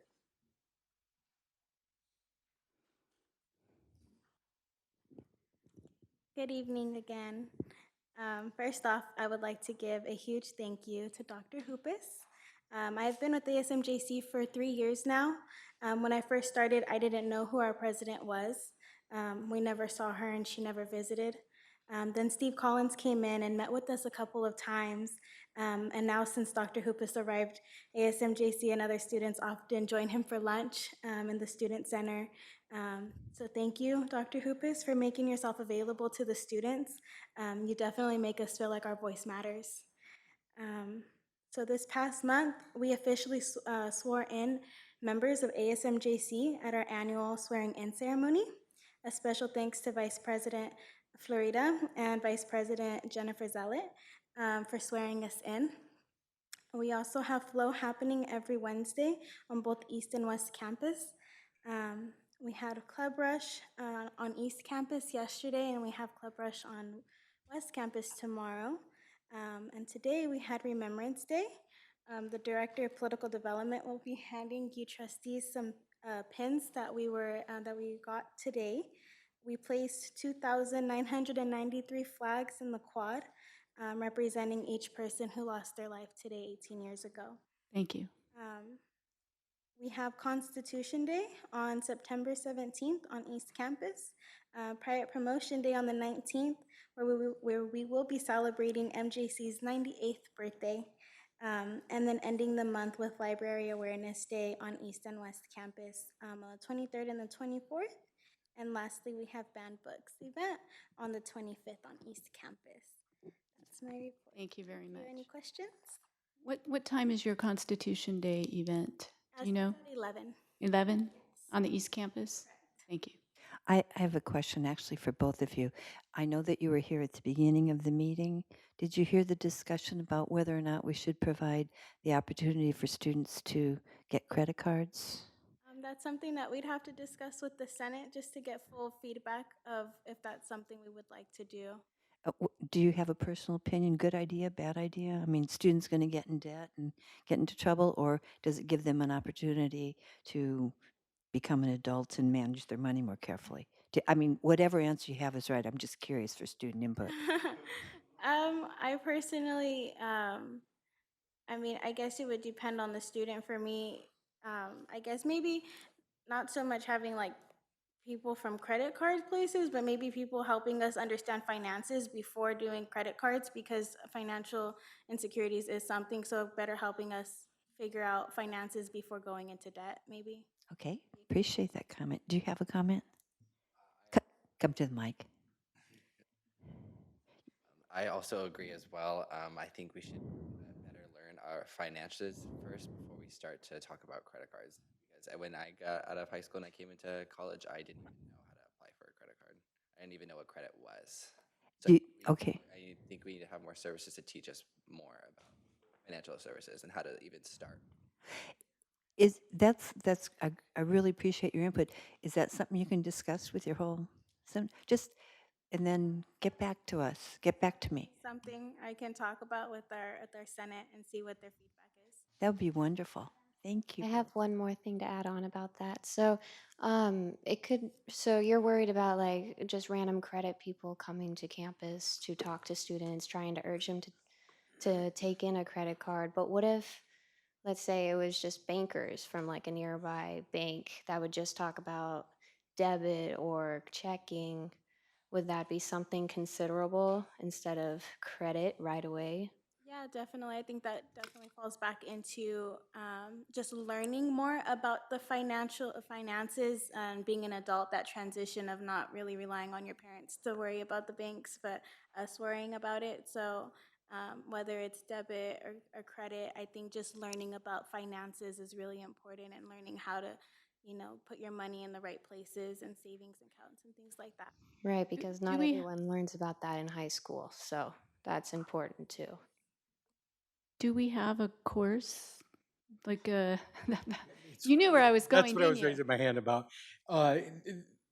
Good evening again. First off, I would like to give a huge thank you to Dr. Hoopus. I've been with ASMJC for 3 years now. When I first started, I didn't know who our president was. We never saw her and she never visited. Then Steve Collins came in and met with us a couple of times. And now since Dr. Hoopus arrived, ASMJC and other students often join him for lunch in the Student Center. So thank you, Dr. Hoopus, for making yourself available to the students. You definitely make us feel like our voice matters. So this past month, we officially swore in members of ASMJC at our annual swearing-in ceremony. A special thanks to Vice President Florida and Vice President Jennifer Zeller for swearing us in. We also have flow happening every Wednesday on both East and West Campus. We had a Club Rush on East Campus yesterday, and we have Club Rush on West Campus tomorrow. And today we had Remembrance Day. The Director of Political Development will be handing you trustees some pins that we got today. We placed 2,993 flags in the quad, representing each person who lost their life today 18 years ago. Thank you. We have Constitution Day on September 17th on East Campus, Private Promotion Day on the 19th, where we will be celebrating MJC's 98th birthday, and then ending the month with Library Awareness Day on East and West Campus on the 23rd and the 24th. And lastly, we have Banned Books event on the 25th on East Campus. That's my report. Thank you very Do much. you have any questions? What time is your Constitution Day event? Do you know? At 11. 11 on the East Campus? Thank you. I have a question actually for both of you. I know that you were here at the beginning of the meeting. Did you hear the discussion about whether or not we should provide the opportunity for students to get credit cards? That's something that we'd have to discuss with the Senate just to get full feedback of if that's something we would like to do. Do you have a personal opinion? Good idea, bad idea? I mean, students going to get in debt and get into trouble, or does it give them an opportunity to become an adult and manage their money more carefully? I mean, whatever answer you have is right. I'm just curious for student input. I personally, I mean, I guess it would depend on the student. For me, I guess maybe not so much having like people from credit card places, but maybe people helping us understand finances before doing credit cards, because financial insecurities is something. So better helping us figure out finances before going into debt, maybe. Okay, appreciate that comment. Do you have a comment? Come to the mic. I also agree as well. I think we should better learn our finances first before we start to talk about credit cards. Because when I got out of high school and I came into college, I didn't even know how to apply for a credit card. I didn't even know what credit was. So Okay. I think we need to have more services to teach us more about financial services and how to even start. I really appreciate your input. Is that something you can discuss with your whole, and then get back to us, get back to me? Something I can talk about with our Senate and see what their feedback is. That would be wonderful. Thank you. I have one more thing to add on about that. So, so you're worried about like just random credit people coming to campus to talk to students, trying to urge them to take in a credit card. But what if, let's say it was just bankers from like a nearby bank that would just talk about debit or checking? Would that be something considerable instead of credit right away? Yeah, definitely. I think that definitely falls back into just learning more about the finances and being an adult, that transition of not really relying on your parents to worry about the banks, but us worrying about it. So whether it's debit or credit, I think just learning about finances is really important, and learning how to, put your money in the right places and savings accounts and things like that. Right, because not everyone learns about that in high school. So that's important too. Do we have a course? Like you knew where I was going, That's what I was didn't you? raising my hand about.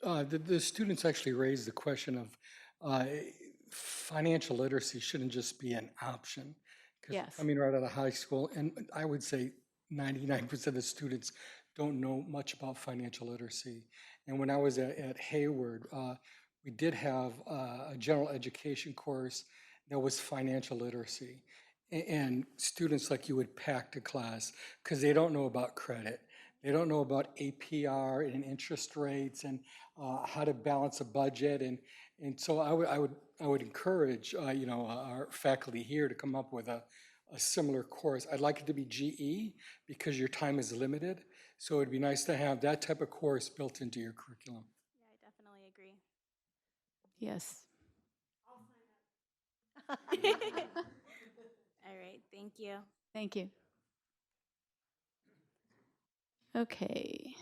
The students actually raised the question of financial literacy shouldn't just be an option. Because Yes. coming right out of high school, and I would say 99% of the students don't know much about financial literacy. And when I was at Hayward, we did have a general education course that was financial literacy. And students like you would pack to class because they don't know about credit. They don't know about APR and interest rates and how to balance a budget. And so I would encourage, our faculty here to come up with a similar course. I'd like it to be GE because your time is limited. So it'd be nice to have that type of course built into your curriculum. Yeah, I definitely agree. Yes. All right, thank you. Thank you. Okay.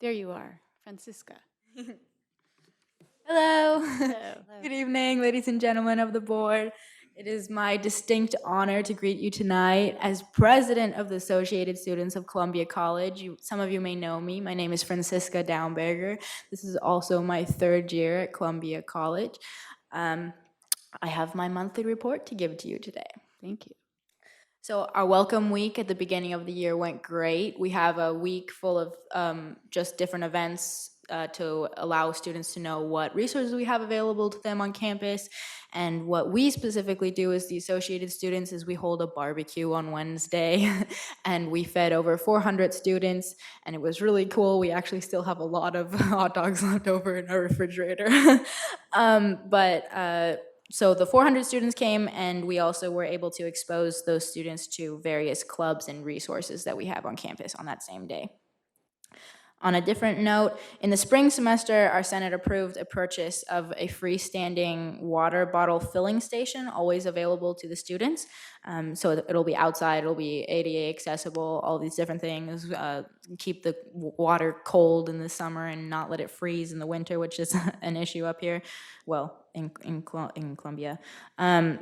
There you are, Francisca. Hello. Hello. Good evening, ladies and gentlemen of the board. It is my distinct honor to greet you tonight as president of the Associated Students of Columbia College. Some of you may know me. My name is Francisca Downberger. This is also my third year at Columbia College. I have my monthly report to give to you today. Thank you. So our welcome week at the beginning of the year went great. We have a week full of just different events to allow students to know what resources we have available to them on campus. And what we specifically do as the Associated Students is we hold a barbecue on Wednesday and we fed over 400 students and it was really cool. We actually still have a lot of hot dogs left over in our refrigerator. So the 400 students came and we also were able to expose those students to various clubs and resources that we have on campus on that same day. On a different note, in the spring semester, our Senate approved a purchase of a freestanding water bottle filling station, always available to the students. So it'll be outside, it'll be ADA accessible, all these different things, keep the water cold in the summer and not let it freeze in the winter, which is an issue up here. Well, in Columbia.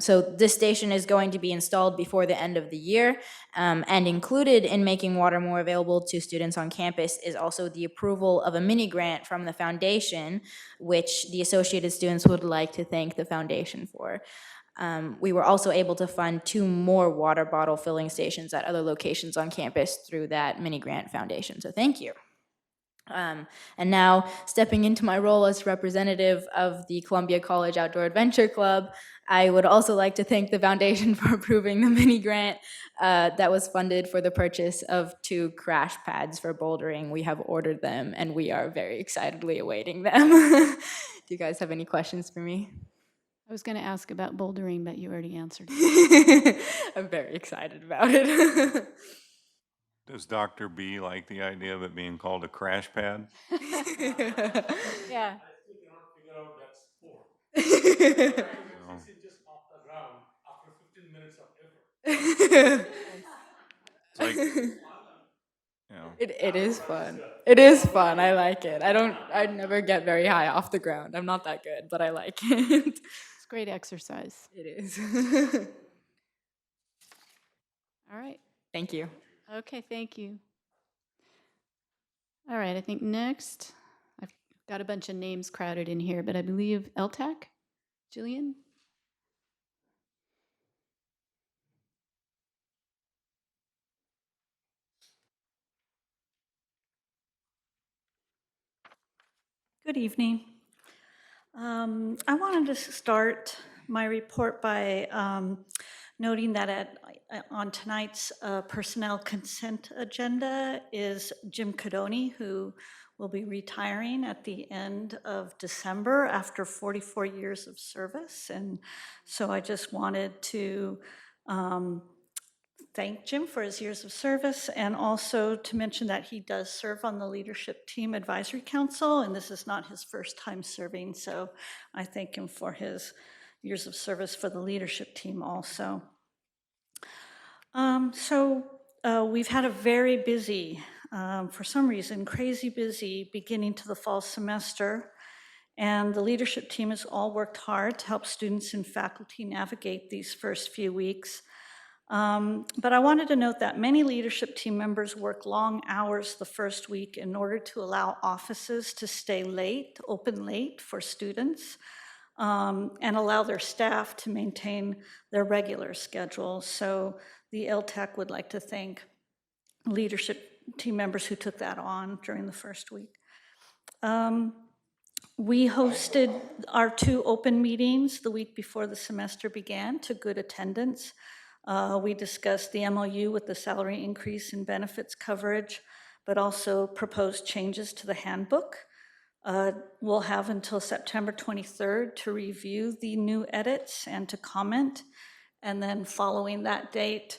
So this station is going to be installed before the end of the year, and included in making water more available to students on campus is also the approval of a mini grant from the foundation, which the Associated Students would like to thank the foundation for. We were also able to fund 2 more water bottle filling stations at other locations on campus through that mini grant foundation, so thank you. And now, stepping into my role as representative of the Columbia College Outdoor Adventure Club, I would also like to thank the foundation for approving the mini grant that was funded for the purchase of 2 crash pads for bouldering. We have ordered them, and we are very excitedly awaiting them. Do you guys have any questions for me? I was going to ask about bouldering, but you already answered. I'm very excited about it. Does Dr. B like the idea of it being called a crash pad? Yeah. I still cannot figure out that sport. It's just off the ground after 15 minutes of effort. It's like, It is fun. It is fun. I like it. I never get very high off the ground. I'm not that good, but I like it. It's great exercise. It is. All right. Thank you. Okay, thank you. All right, I think next, I've got a bunch of names crowded in here, but I believe LTAC, Jillian? Good evening. I wanted to start my report by noting that on tonight's personnel consent agenda is Jim Cadoni, who will be retiring at the end of December after 44 years of service. And so I just wanted to thank Jim for his years of service, and also to mention that he does serve on the Leadership Team Advisory Council, and this is not his first time serving, so I thank him for his years of service for the leadership team also. We've had a very busy, for some reason, crazy busy beginning to the fall semester, and the leadership team has all worked hard to help students and faculty navigate these first few weeks. But I wanted to note that many leadership team members work long hours the first week in order to allow offices to stay late, open late for students, and allow their staff to maintain their regular schedule. So the LTAC would like to thank leadership team members who took that on during the first week. We hosted our 2 open meetings the week before the semester began to good attendance. We discussed the MOU with the salary increase and benefits coverage, but also proposed changes to the handbook. We'll have until September 23rd to review the new edits and to comment. And then following that date,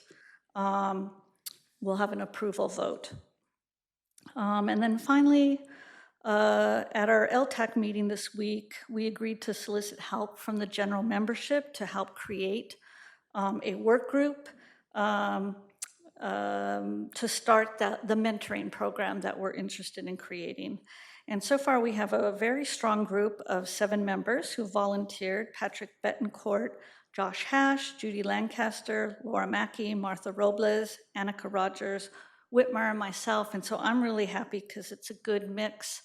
we'll have an approval vote. And then finally, at our LTAC meeting this week, we agreed to solicit help from the general membership to help create a work group to start the mentoring program that we're interested in creating. And so far, we have a very strong group of 7 members who volunteered: Patrick Betancourt, Josh Hash, Judy Lancaster, Laura Mackey, Martha Robles, Annika Rogers, Whitmer, and myself. And so I'm really happy because it's a good mix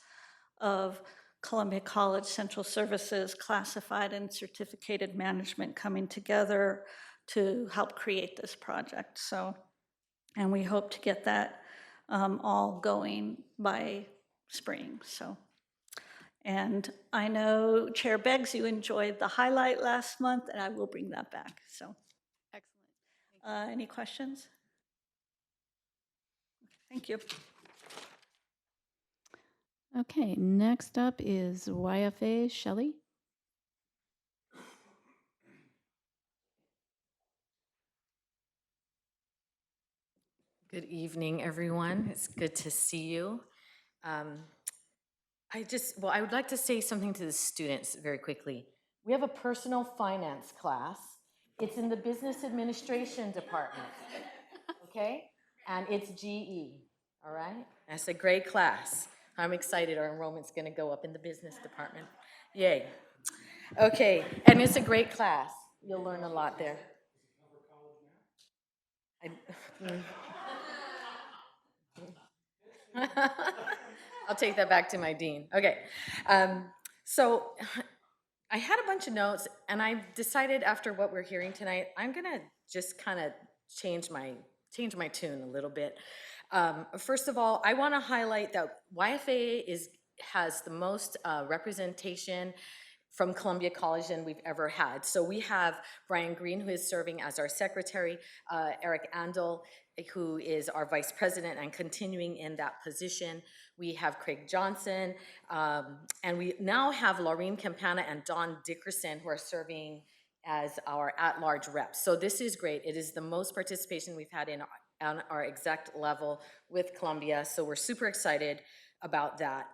of Columbia College Central Services, classified and certificated management coming together to help create this project. So, and we hope to get that all going by spring. So, and I know Chair Beggs, you enjoyed the highlight last month, and I will bring that back. So, excellent. Any questions? Thank you. Okay, next up is YFA Shelley. Good evening, everyone. It's good to see you. I would like to say something to the students very quickly. We have a personal finance class. It's in the business administration department, okay? And it's GE, all right? That's a great class. I'm excited our enrollment's gonna go up in the business department. Yay. Okay, and it's a great class. You'll learn a lot there. I'll take that back to my dean. Okay, so I had a bunch of notes, and I decided after what we're hearing tonight, I'm gonna just kind of change my tune a little bit. First of all, I want to highlight that YFA has the most representation from Columbia College than we've ever had. So we have Brian Green, who is serving as our secretary, Eric Andel, who is our vice president and continuing in that position. We have Craig Johnson, and we now have Laureen Campana and Dawn Dickerson, who are serving as our at-large reps. So this is great. It is the most participation we've had on our exec level with Columbia, so we're super excited about that.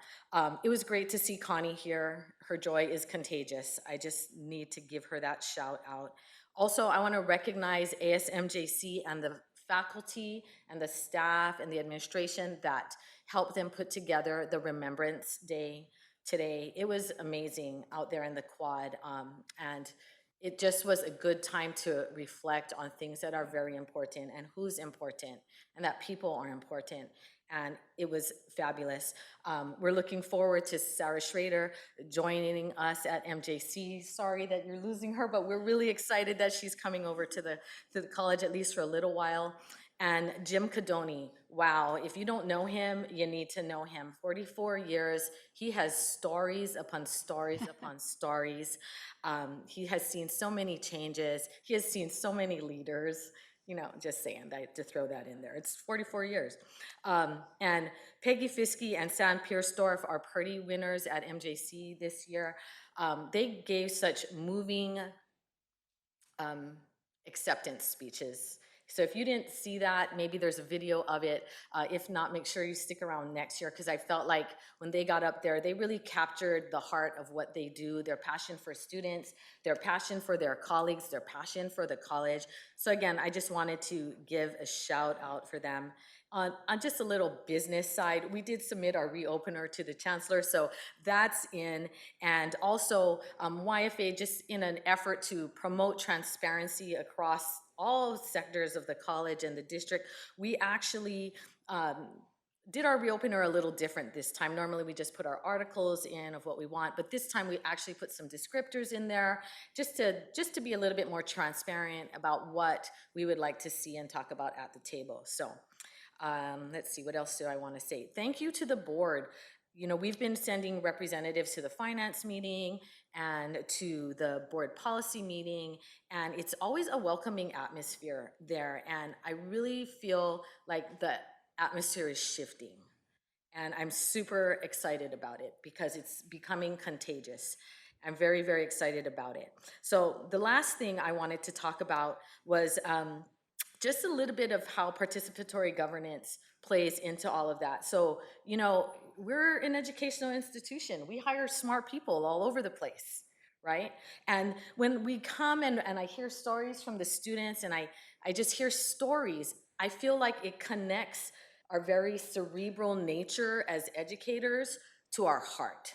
It was great to see Connie here. Her joy is contagious. I just need to give her that shout out. Also, I want to recognize ASMJC and the faculty and the staff and the administration that helped them put together the Remembrance Day today. It was amazing out there in the quad, and it just was a good time to reflect on things that are very important and who's important and that people are important. And it was fabulous. We're looking forward to Sarah Schrader joining us at MJC. Sorry that you're losing her, but we're really excited that she's coming over to the college, at least for a little while. And Jim Cadoni, wow, if you don't know him, you need to know him. 44 years, he has stories upon stories upon stories. He has seen so many changes. He has seen so many leaders. You know, just saying that to throw that in there. It's 44 years. And Peggy Fiske and Sam Piersdorf are Purdy winners at MJC this year. They gave such moving acceptance speeches. So if you didn't see that, maybe there's a video of it. If not, make sure you stick around next year, because I felt like when they got up there, they really captured the heart of what they do, their passion for students, their passion for their colleagues, their passion for the college. So again, I just wanted to give a shout out for them. On just a little business side, we did submit our reopener to the chancellor, so that's in. And also YFA, just in an effort to promote transparency across all sectors of the college and the district, we actually did our reopener a little different this time. Normally we just put our articles in of what we want, but this time we actually put some descriptors in there just to be a little bit more transparent about what we would like to see and talk about at the table. So let's see, what else do I want to say? Thank you to the board. You know, we've been sending representatives to the finance meeting and to the board policy meeting, and it's always a welcoming atmosphere there. And I really feel like the atmosphere is shifting. And I'm super excited about it because it's becoming contagious. I'm very, very excited about it. So the last thing I wanted to talk about was just a little bit of how participatory governance plays into all of that. So, you know, we're an educational institution. We hire smart people all over the place, right? And when we come and I hear stories from the students and I just hear stories, I feel like it connects our very cerebral nature as educators to our heart.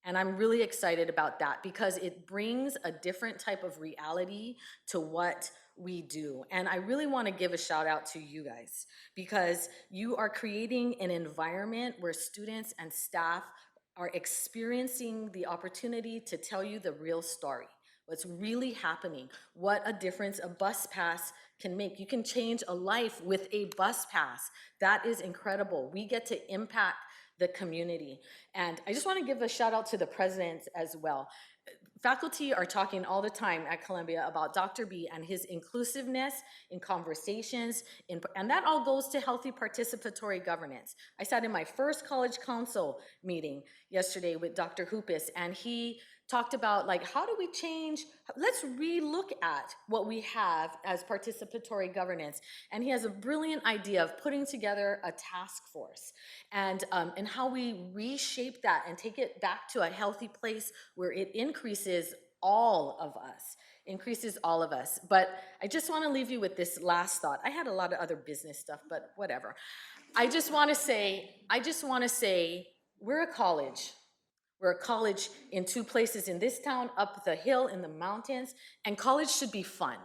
And I'm really excited about that because it brings a different type of reality to what we do. And I really want to give a shout out to you guys because you are creating an environment where students and staff are experiencing the opportunity to tell you the real story. What's really happening, what a difference a bus pass can make. You can change a life with a bus pass. That is incredible. We get to impact the community. And I just want to give a shout out to the presidents as well. Faculty are talking all the time at Columbia about Dr. B and his inclusiveness in conversations, and that all goes to healthy participatory governance. I sat in my first college council meeting yesterday with Dr. Hoopus, and he talked about like, how do we change, let's re-look at what we have as participatory governance. And he has a brilliant idea of putting together a task force and how we reshape that and take it back to a healthy place where it increases all of us. But I just want to leave you with this last thought. I had a lot of other business stuff, but whatever. I just want to say, we're a college. We're a college in two places in this town, up the hill in the mountains, and college should be fun.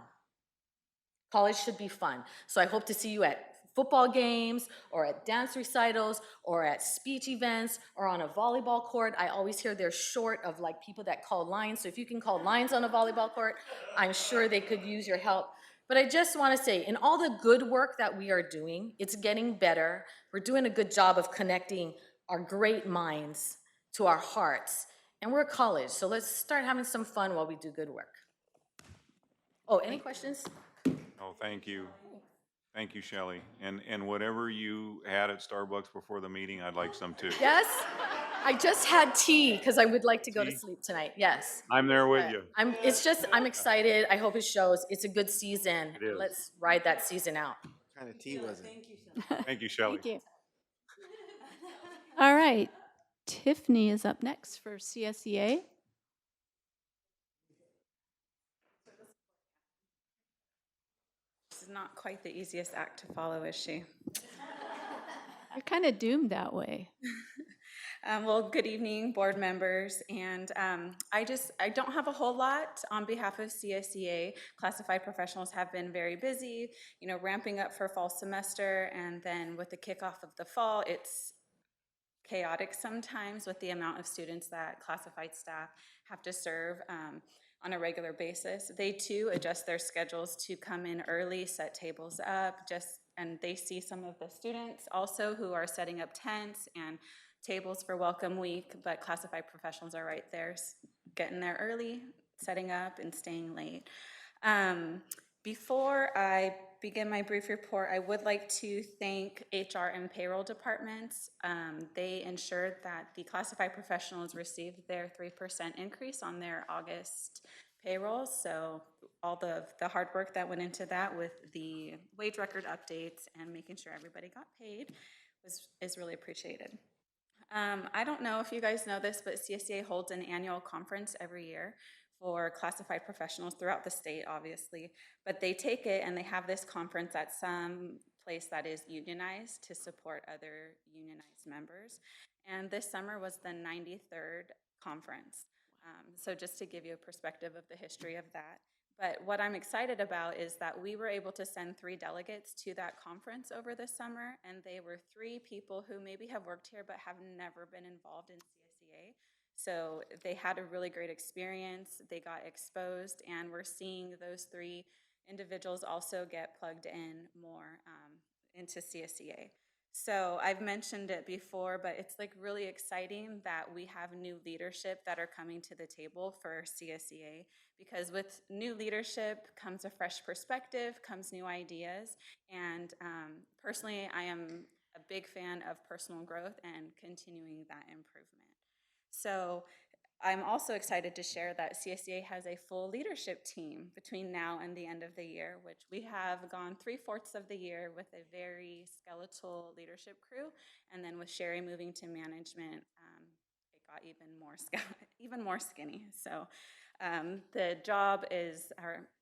College should be fun. So I hope to see you at football games or at dance recitals or at speech events or on a volleyball court. I always hear they're short of like people that call lines. So if you can call lines on a volleyball court, I'm sure they could use your help. But I just want to say, in all the good work that we are doing, it's getting better. We're doing a good job of connecting our great minds to our hearts. And we're a college, so let's start having some fun while we do good work. Oh, any questions? Oh, thank you. Thank you, Shelley. And whatever you had at Starbucks before the meeting, I'd like some too. Yes? I just had tea because I would like to go to Tea? sleep tonight. Yes. I'm there with you. I'm excited. I hope it shows. It's a good season. It is. Let's ride that season out. What kind of tea was it? Thank you, Shelley. Thank you. All right. Tiffany is up next for CSEA. This is not quite the easiest act to follow, is she? You're kind of doomed that way. Well, good evening, board members, and I don't have a whole lot on behalf of CSEA. Classified professionals have been very busy, you know, ramping up for fall semester, and then with the kickoff of the fall, it's chaotic sometimes with the amount of students that classified staff have to serve on a regular basis. They too adjust their schedules to come in early, set tables up, and they see some of the students also who are setting up tents and tables for welcome week, but classified professionals are right there getting there early, setting up and staying late. Before I begin my brief report, I would like to thank HR and payroll departments. They ensured that the classified professionals received their 3% increase on their August payroll. So all the hard work that went into that with the wage record updates and making sure everybody got paid is really appreciated. I don't know if you guys know this, but CSEA holds an annual conference every year for classified professionals throughout the state, obviously, but they take it and they have this conference at some place that is unionized to support other unionized members. And this summer was the 93rd conference. So just to give you a perspective of the history of that. But what I'm excited about is that we were able to send 3 delegates to that conference over the summer, and they were 3 people who maybe have worked here but have never been involved in CSEA. So they had a really great experience, they got exposed, and we're seeing those 3 individuals also get plugged in more into CSEA. So I've mentioned it before, but it's like really exciting that we have new leadership that are coming to the table for CSEA, because with new leadership comes a fresh perspective, comes new ideas, and personally, I am a big fan of personal growth and continuing that improvement. So I'm also excited to share that CSEA has a full leadership team between now and the end of the year, which we have gone 3/4 of the year with a very skeletal leadership crew. And then with Sherry moving to management, it got even more, even more skinny. So the job is,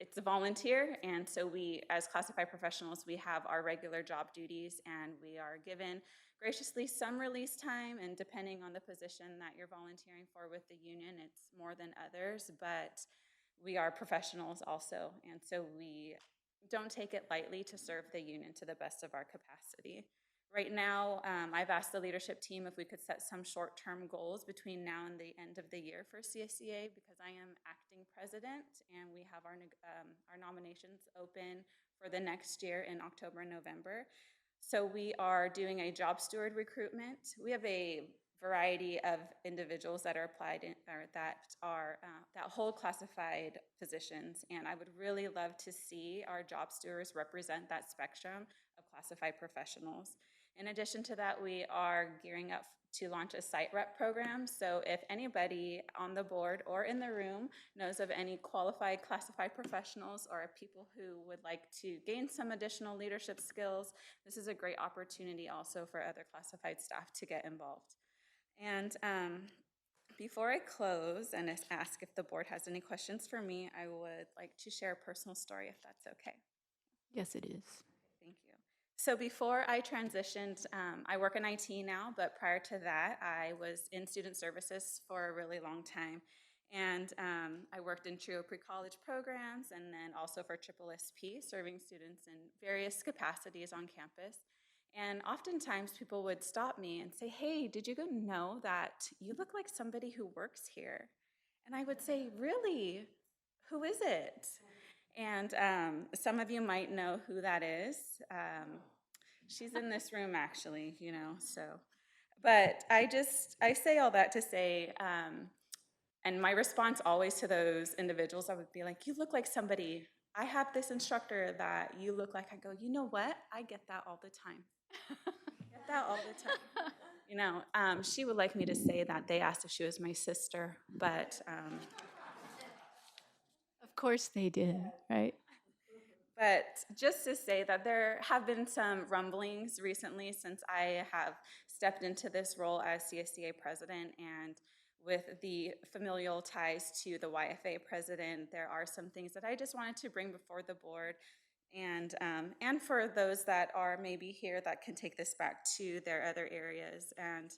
it's a volunteer. And so we, as classified professionals, we have our regular job duties, and we are given graciously some release time, and depending on the position that you're volunteering for with the union, it's more than others, but we are professionals also, and so we don't take it lightly to serve the union to the best of our capacity. Right now, I've asked the leadership team if we could set some short-term goals between now and the end of the year for CSEA, because I am acting president, and we have our nominations open for the next year in October and November. So we are doing a job steward recruitment. We have a variety of individuals that are applied in, or that hold classified positions, and I would really love to see our job stewards represent that spectrum of classified professionals. In addition to that, we are gearing up to launch a site rep program. So if anybody on the board or in the room knows of any qualified classified professionals or people who would like to gain some additional leadership skills, this is a great opportunity also for other classified staff to get involved. And before I close and ask if the board has any questions for me, I would like to share a personal story, if that's okay. Yes, it is. Thank you. So before I transitioned, I work in IT now, but prior to that, I was in student services for a really long time. And I worked in TRIO pre-college programs, and then also for Triple SP, serving students in various capacities on campus. And oftentimes people would stop me and say, "Hey, did you know that you look like somebody who works here?" And I would say, "Really? Who is it?" And some of you might know who that is. She's in this room, actually, so. But I say all that to say, and my response always to those individuals, I would be like, "You look like somebody. I have this instructor that you look like." I go, "You know what? I get that all the time." Get that all the time. She would like me to say that they asked if she was my sister, but Of course they did, right? But just to say that there have been some rumblings recently since I have stepped into this role as CSCA president, and with the familial ties to the YFA president, there are some things that I just wanted to bring before the board, and for those that are maybe here that can take this back to their other areas. And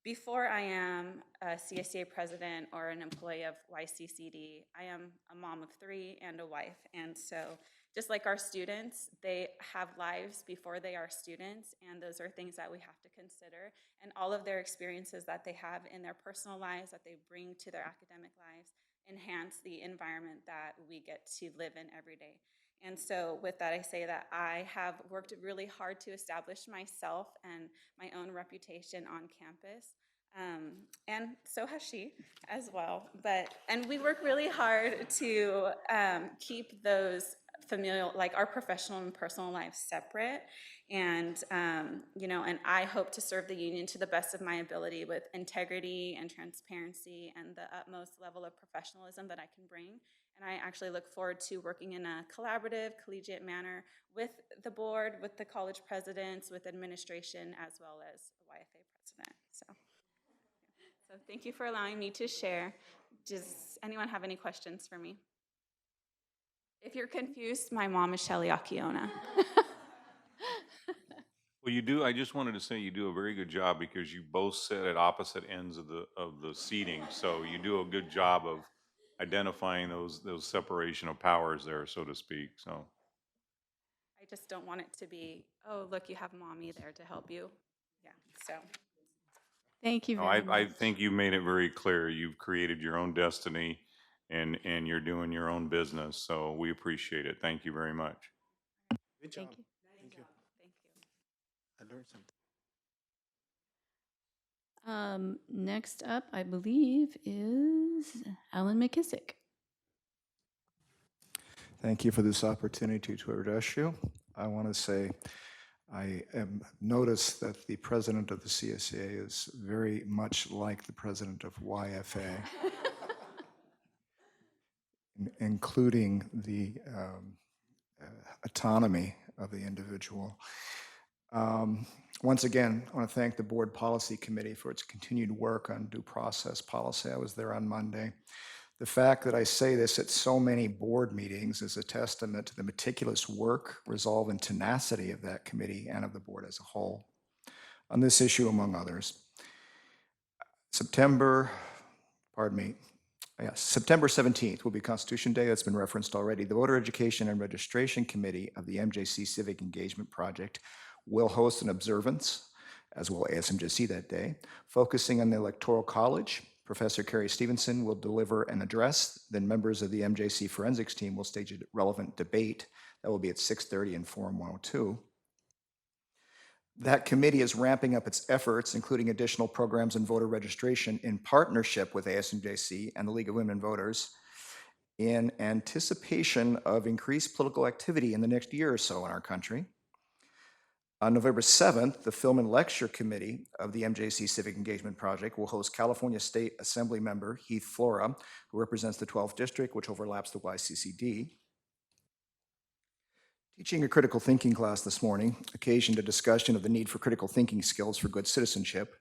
before I am a CSCA president or an employee of YCCD, I am a mom of 3 and a wife, and so just like our students, they have lives before they are students, and those are things that we have to consider. And all of their experiences that they have in their personal lives, that they bring to their academic lives, enhance the environment that we get to live in every day. And so with that, I say that I have worked really hard to establish myself and my own reputation on campus. And so has she as well. And we work really hard to keep those familial, like our professional and personal lives separate. And, and I hope to serve the union to the best of my ability with integrity and transparency and the utmost level of professionalism that I can bring. And I actually look forward to working in a collaborative, collegiate manner with the board, with the college presidents, with administration, as well as the YFA president. So thank you for allowing me to share. Does anyone have any questions for me? If you're confused, my mom is Shelly Akiona. Well, you do, I just wanted to say you do a very good job, because you both sit at opposite ends of the seating. So you do a good job of identifying those separation of powers there, so to speak, so. I just don't want it to be, "Oh, look, you have mommy there to help you." Yeah, so. Thank you No, very much. I think you made it very clear. You've created your own destiny, and you're doing your own business, so we appreciate it. Thank you very much. Good job. Thank you. Thank you. Thank you. I learned something. Next up, I believe, is Alan McKissick. Thank you for this opportunity to address you. I want to say I am noticed that the president of the CSA is very much like the president of YFA, including the autonomy of the individual. Once again, I want to thank the Board Policy Committee for its continued work on due process policy. I was there on Monday. The fact that I say this at so many board meetings is a testament to the meticulous work, resolve, and tenacity of that committee and of the board as a whole on this issue, among others. September 17th will be Constitution Day. That's been referenced already. The Voter Education and Registration Committee of the MJC Civic Engagement Project will host an observance, as will ASMJC that day, focusing on the Electoral College. Professor Carrie Stevenson will deliver an address. Then members of the MJC forensics team will stage a relevant debate. That will be at 6:30 in Forum 102. That committee is ramping up its efforts, including additional programs in voter registration in partnership with ASMJC and the League of Women Voters, in anticipation of increased political activity in the next year or so in our country. On November 7th, the Film and Lecture Committee of the MJC Civic Engagement Project will host California State Assembly member Heath Flora, who represents the 12th District, which overlaps the YCCD. Teaching a critical thinking class this morning occasioned a discussion of the need for critical thinking skills for good citizenship.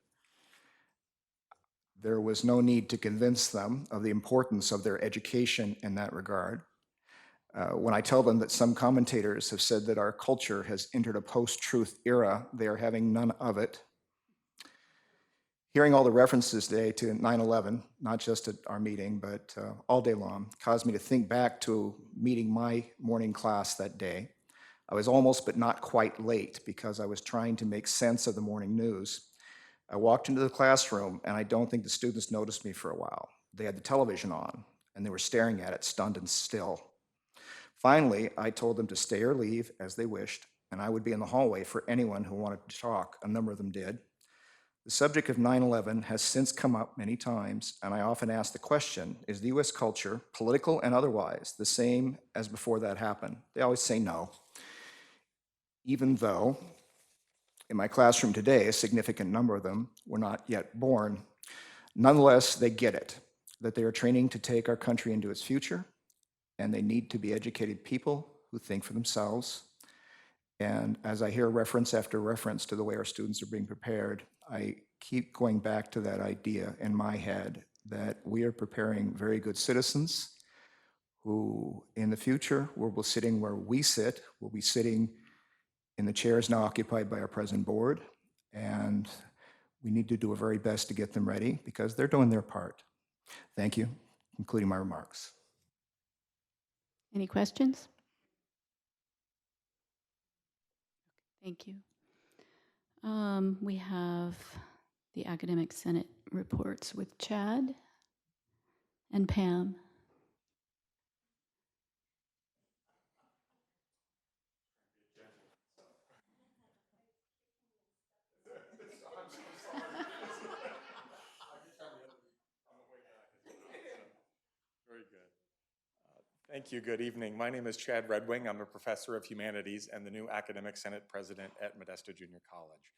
There was no need to convince them of the importance of their education in that regard. When I tell them that some commentators have said that our culture has entered a post-truth era, they are having none of it. Hearing all the references today to 9/11, not just at our meeting, but all day long, caused me to think back to meeting my morning class that day. I was almost but not quite late because I was trying to make sense of the morning news. I walked into the classroom, and I don't think the students noticed me for a while. They had the television on, and they were staring at it, stunned and still. Finally, I told them to stay or leave as they wished, and I would be in the hallway for anyone who wanted to talk. A number of them did. The subject of 9/11 has since come up many times, and I often ask the question, is the US culture, political and otherwise, the same as before that happened? They always say no. Even though in my classroom today, a significant number of them were not yet born. Nonetheless, they get it, that they are training to take our country into its future, and they need to be educated people who think for themselves. And as I hear reference after reference to the way our students are being prepared, I keep going back to that idea in my head that we are preparing very good citizens who in the future will be sitting where we sit, will be sitting in the chairs now occupied by our present board, and we need to do our very best to get them ready because they're doing their part. Thank you, concluding my remarks. Any questions? Thank you. We have the Academic Senate reports with Chad and Pam. Very good. Thank you. Good evening. My name is Chad Redwing. I'm a professor of humanities and the new Academic Senate president at Modesto Junior College.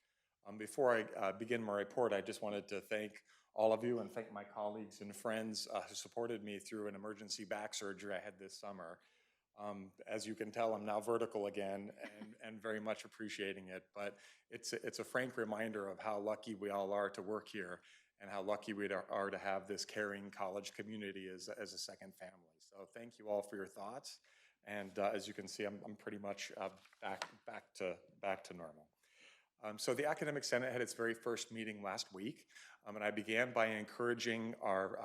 Before I begin my report, I just wanted to thank all of you and thank my colleagues and friends who supported me through an emergency back surgery I had this summer. As you can tell, I'm now vertical again and very much appreciating it, but it's a frank reminder of how lucky we all are to work here and how lucky we are to have this caring college community as a second family. So thank you all for your thoughts. And as you can see, I'm pretty much back to normal. So the Academic Senate had its very first meeting last week, and I began by encouraging our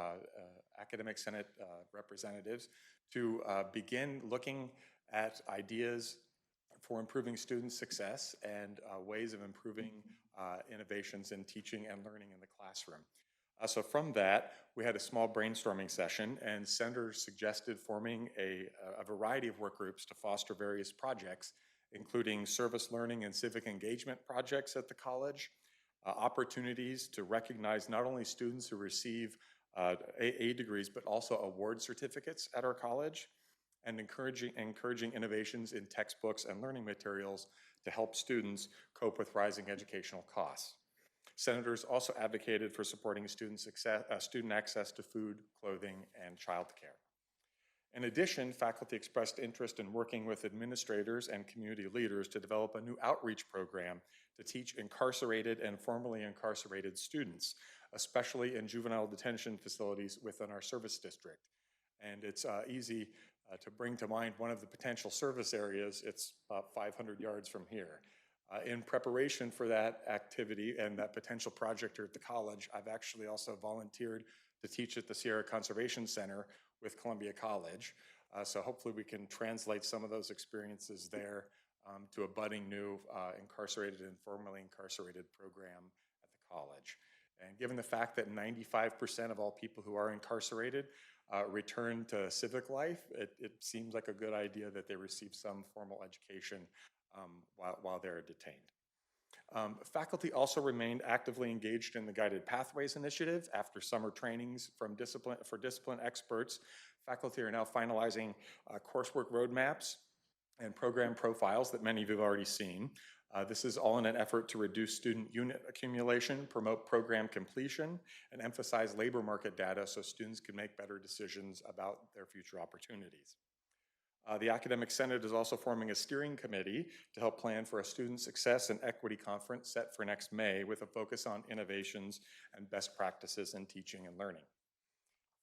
Academic Senate representatives to begin looking at ideas for improving student success and ways of improving innovations in teaching and learning in the classroom. So from that, we had a small brainstorming session, and senators suggested forming a variety of work groups to foster various projects, including service learning and civic engagement projects at the college, opportunities to recognize not only students who receive A degrees, but also award certificates at our college, and encouraging innovations in textbooks and learning materials to help students cope with rising educational costs. Senators also advocated for supporting student access to food, clothing, and childcare. In addition, faculty expressed interest in working with administrators and community leaders to develop a new outreach program to teach incarcerated and formerly incarcerated students, especially in juvenile detention facilities within our service district. And it's easy to bring to mind one of the potential service areas. It's about 500 yards from here. In preparation for that activity and that potential project here at the college, I've actually also volunteered to teach at the Sierra Conservation Center with Columbia College. So hopefully we can translate some of those experiences there to a budding new incarcerated and formerly incarcerated program at the college. And given the fact that 95% of all people who are incarcerated return to civic life, it seems like a good idea that they receive some formal education while they're detained. Faculty also remained actively engaged in the Guided Pathways Initiative. After summer trainings for discipline experts, faculty are now finalizing coursework roadmaps and program profiles that many of you have already seen. This is all in an effort to reduce student unit accumulation, promote program completion, and emphasize labor market data so students can make better decisions about their future opportunities. The Academic Senate is also forming a steering committee to help plan for a Student Success and Equity Conference set for next May with a focus on innovations and best practices in teaching and learning.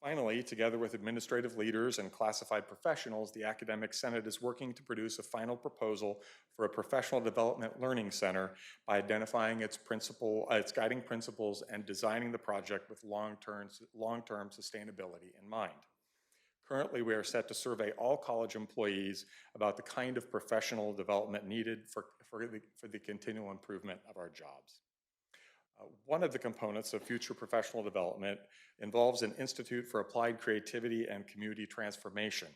Finally, together with administrative leaders and classified professionals, the Academic Senate is working to produce a final proposal for a professional development learning center by identifying its guiding principles and designing the project with long-term sustainability in mind. Currently, we are set to survey all college employees about the kind of professional development needed for the continual improvement of our jobs. One of the components of future professional development involves an Institute for Applied Creativity and Community Transformation,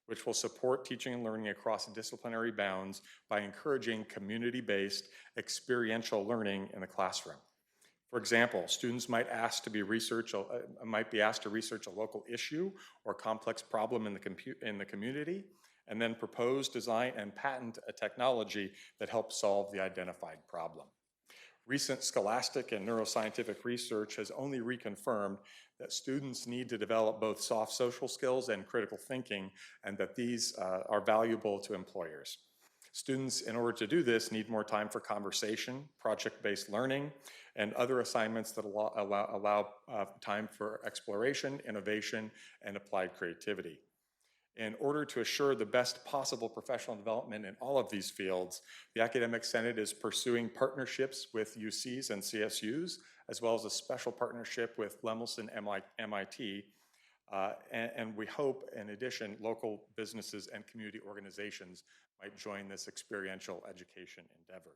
which will support teaching and learning across disciplinary bounds by encouraging community-based experiential learning in the classroom. For example, students might be asked to research a local issue or complex problem in the community, and then propose, design, and patent a technology that helps solve the identified problem. Recent scholastic and neuroscientific research has only reconfirmed that students need to develop both soft social skills and critical thinking, and that these are valuable to employers. Students, in order to do this, need more time for conversation, project-based learning, and other assignments that allow time for exploration, innovation, and applied creativity. In order to assure the best possible professional development in all of these fields, the Academic Senate is pursuing partnerships with UCs and CSUs, as well as a special partnership with Lemelson MIT, and we hope, in addition, local businesses and community organizations might join this experiential education endeavor.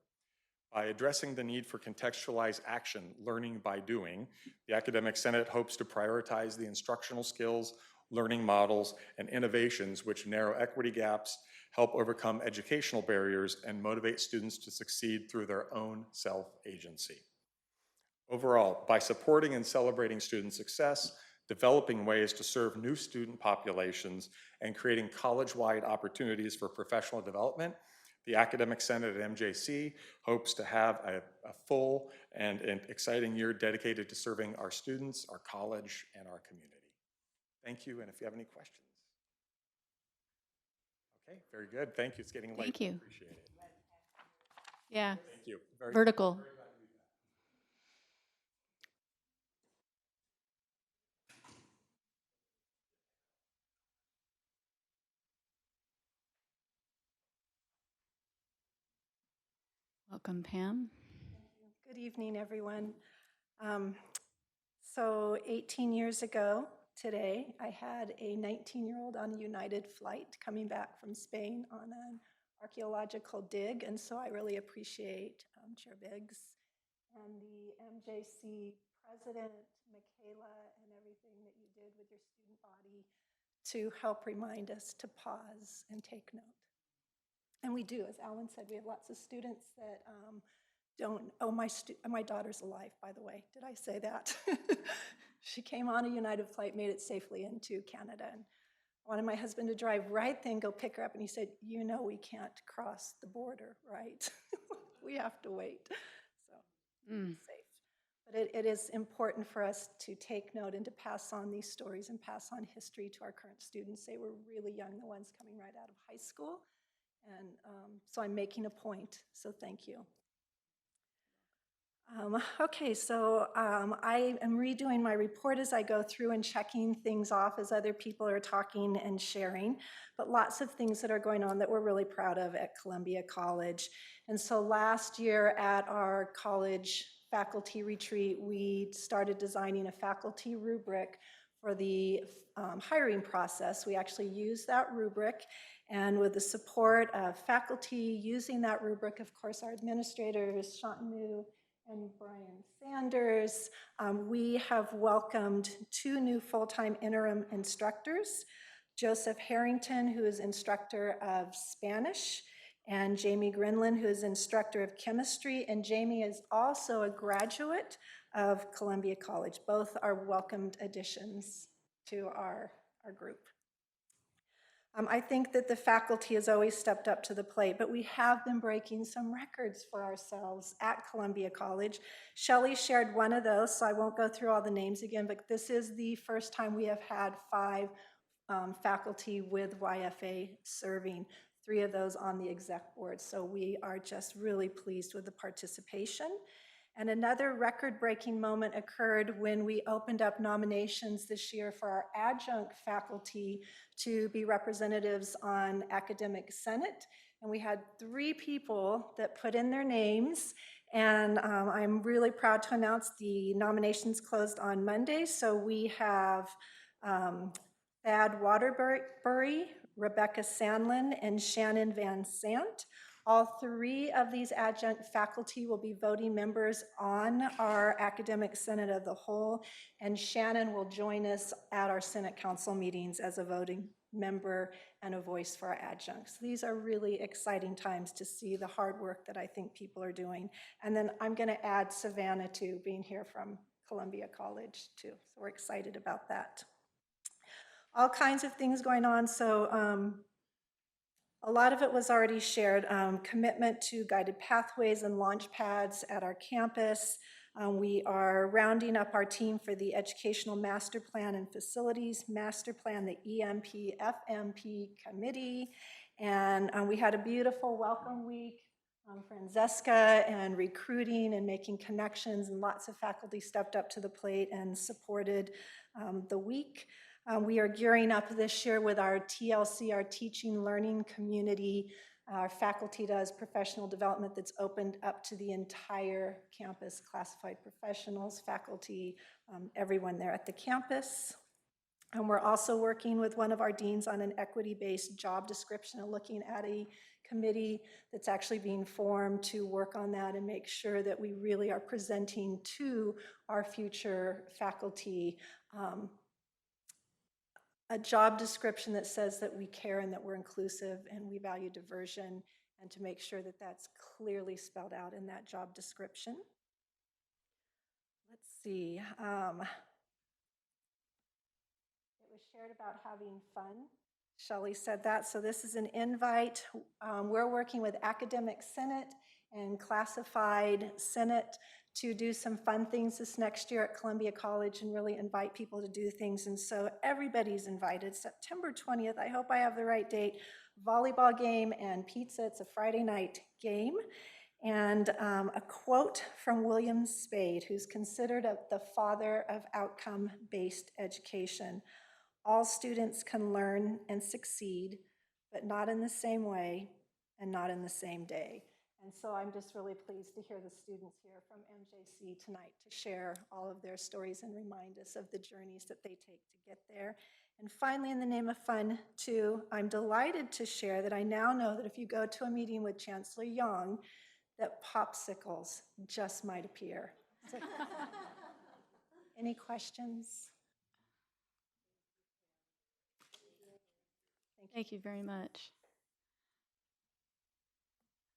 By addressing the need for contextualized action, learning by doing, the Academic Senate hopes to prioritize the instructional skills, learning models, and innovations which narrow equity gaps, help overcome educational barriers, and motivate students to succeed through their own self-agency. Overall, by supporting and celebrating student success, developing ways to serve new student populations, and creating college-wide opportunities for professional development, the Academic Senate at MJC hopes to have a full and exciting year dedicated to serving our students, our college, and our community. Thank you, and if you have any questions. Okay, very good. Thank you. It's getting late. Thank you. I appreciate it. Yeah. Thank you. Vertical. Welcome, Pam. Good evening, everyone. So 18 years ago today, I had a 19-year-old on a United flight coming back from Spain on an archaeological dig, and so I really appreciate Chair Biggs and the MJC president, Michaela, and everything that you did with your student body to help remind us to pause and take note. And we do, as Alan said, we have lots of students that don't, oh, my daughter's alive, by the way. Did I say that? She came on a United flight, made it safely into Canada. And I wanted my husband to drive right then, go pick her up. And he said, you know, we can't cross the border, right? We have to wait. So safe. But it is important for us to take note and to pass on these stories and pass on history to our current students. They were really young, the ones coming right out of high school. And so I'm making a point, so thank you. Okay, so I am redoing my report as I go through and checking things off as other people are talking and sharing, but lots of things that are going on that we're really proud of at Columbia College. And so last year at our college faculty retreat, we started designing a faculty rubric for the hiring process. We actually used that rubric, and with the support of faculty using that rubric, of course, our administrators, Shantanu and Brian Sanders, we have welcomed 2 new full-time interim instructors, Joseph Harrington, who is instructor of Spanish, and Jamie Grinlin, who is instructor of chemistry, and Jamie is also a graduate of Columbia College. Both are welcomed additions to our group. I think that the faculty has always stepped up to the plate, but we have been breaking some records for ourselves at Columbia College. Shelley shared one of those, so I won't go through all the names again, but this is the first time we have had 5 faculty with YFA serving, 3 of those on the exec board. So we are just really pleased with the participation. And another record-breaking moment occurred when we opened up nominations this year for our adjunct faculty to be representatives on Academic Senate. And we had 3 people that put in their names. And I'm really proud to announce the nominations closed on Monday. So we have Thad Waterbury, Rebecca Sandlin, and Shannon Van Sant. All 3 of these adjunct faculty will be voting members on our Academic Senate of the Whole, and Shannon will join us at our Senate Council meetings as a voting member and a voice for our adjuncts. These are really exciting times to see the hard work that I think people are doing. And then I'm going to add Savannah too, being here from Columbia College too. So we're excited about that. All kinds of things going on. So a lot of it was already shared. Commitment to guided pathways and launch pads at our campus. We are rounding up our team for the Educational Master Plan and Facilities Master Plan, the EMP, FMP Committee. And we had a beautiful welcome week. Francesca and recruiting and making connections, and lots of faculty stepped up to the plate and supported the week. We are gearing up this year with our TLC, our Teaching Learning Community. Our faculty does professional development that's opened up to the entire campus, classified professionals, faculty, everyone there at the campus. And we're also working with one of our deans on an equity-based job description and looking at a committee that's actually being formed to work on that and make sure that we really are presenting to our future faculty a job description that says that we care and that we're inclusive and we value diversion, and to make sure that that's clearly spelled out in that job description. Let's see. It was shared about having fun. Shelley said that. So this is an invite. We're working with Academic Senate and Classified Senate to do some fun things this next year at Columbia College and really invite people to do things. And so everybody's invited. September 20th, I hope I have the right date, volleyball game and pizza. It's a Friday night game. And a quote from William Spade, who's considered the father of outcome-based education. All students can learn and succeed, but not in the same way and not in the same day. And so I'm just really pleased to hear the students here from MJC tonight to share all of their stories and remind us of the journeys that they take to get there. And finally, in the name of fun, too, I'm delighted to share that I now know that if you go to a meeting with Chancellor Young, that popsicles just might appear. So, any questions? Thank you very much.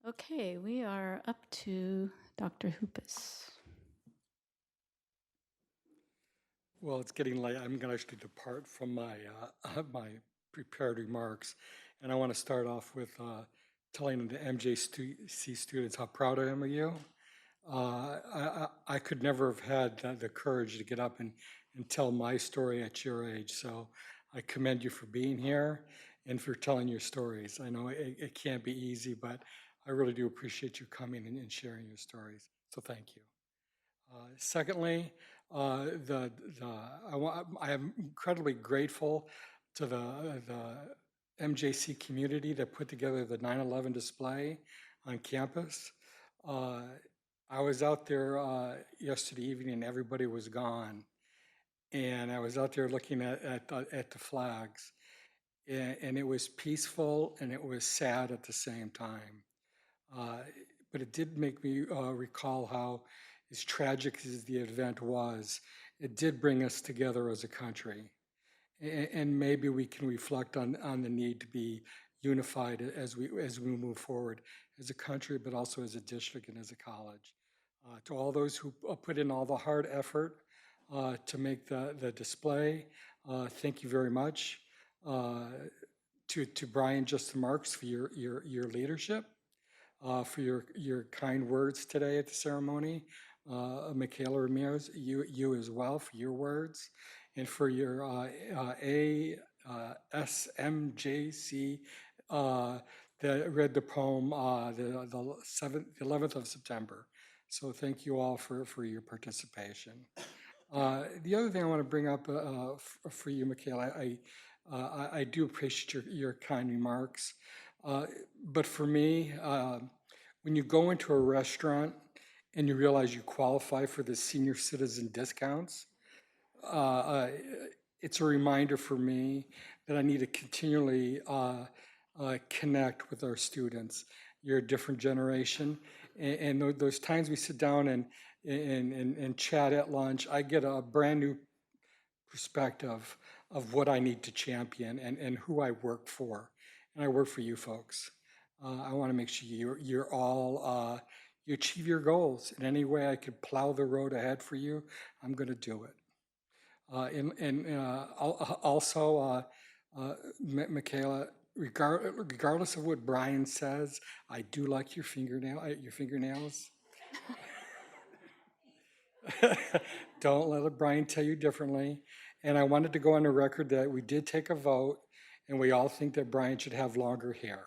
Okay, we are up to Dr. Hoopus. Well, it's getting late. I'm going to actually depart from my my prepared remarks, and I want to start off with telling the MJC students how proud I am of you. I could never have had the courage to get up and tell my story at your age. So I commend you for being here and for telling your stories. I know it can't be easy, but I really do appreciate you coming and sharing your stories. So thank you. Secondly, I am incredibly grateful to the MJC community that put together the 9/11 display on campus. I was out there yesterday evening and everybody was gone. And I was out there looking at the flags. And it was peaceful and it was sad at the same time. Uh, but it did make me recall how, as tragic as the event was, it did bring us together as a country. And maybe we can reflect on the need to be unified as we move forward as a country, but also as a district and as a college. To all those who put in all the hard effort to make the display, thank you very much. To Brian Justin Marks for your leadership, for your kind words today at the ceremony. Michaela Ramirez, you as well for your words, and for your SMJC that read the poem the 11th of September. So thank you all for your participation. The other thing I want to bring up for you, Michaela, I do appreciate your kind remarks. But for me, when you go into a restaurant and you realize you qualify for the senior citizen discounts, it's a reminder for me that I need to continually connect with our students. You're a different generation. And those times we sit down and chat at lunch, I get a brand new perspective of what I need to champion and who I work for. And I work for you folks. I want to make sure you're all, you achieve your goals. In any way I could plow the road ahead for you, I'm going to do it. Also, Michaela, regardless of what Brian says, I do like your fingernails. Don't let Brian tell you differently. And I wanted to go on the record that we did take a vote, and we all think that Brian should have longer hair.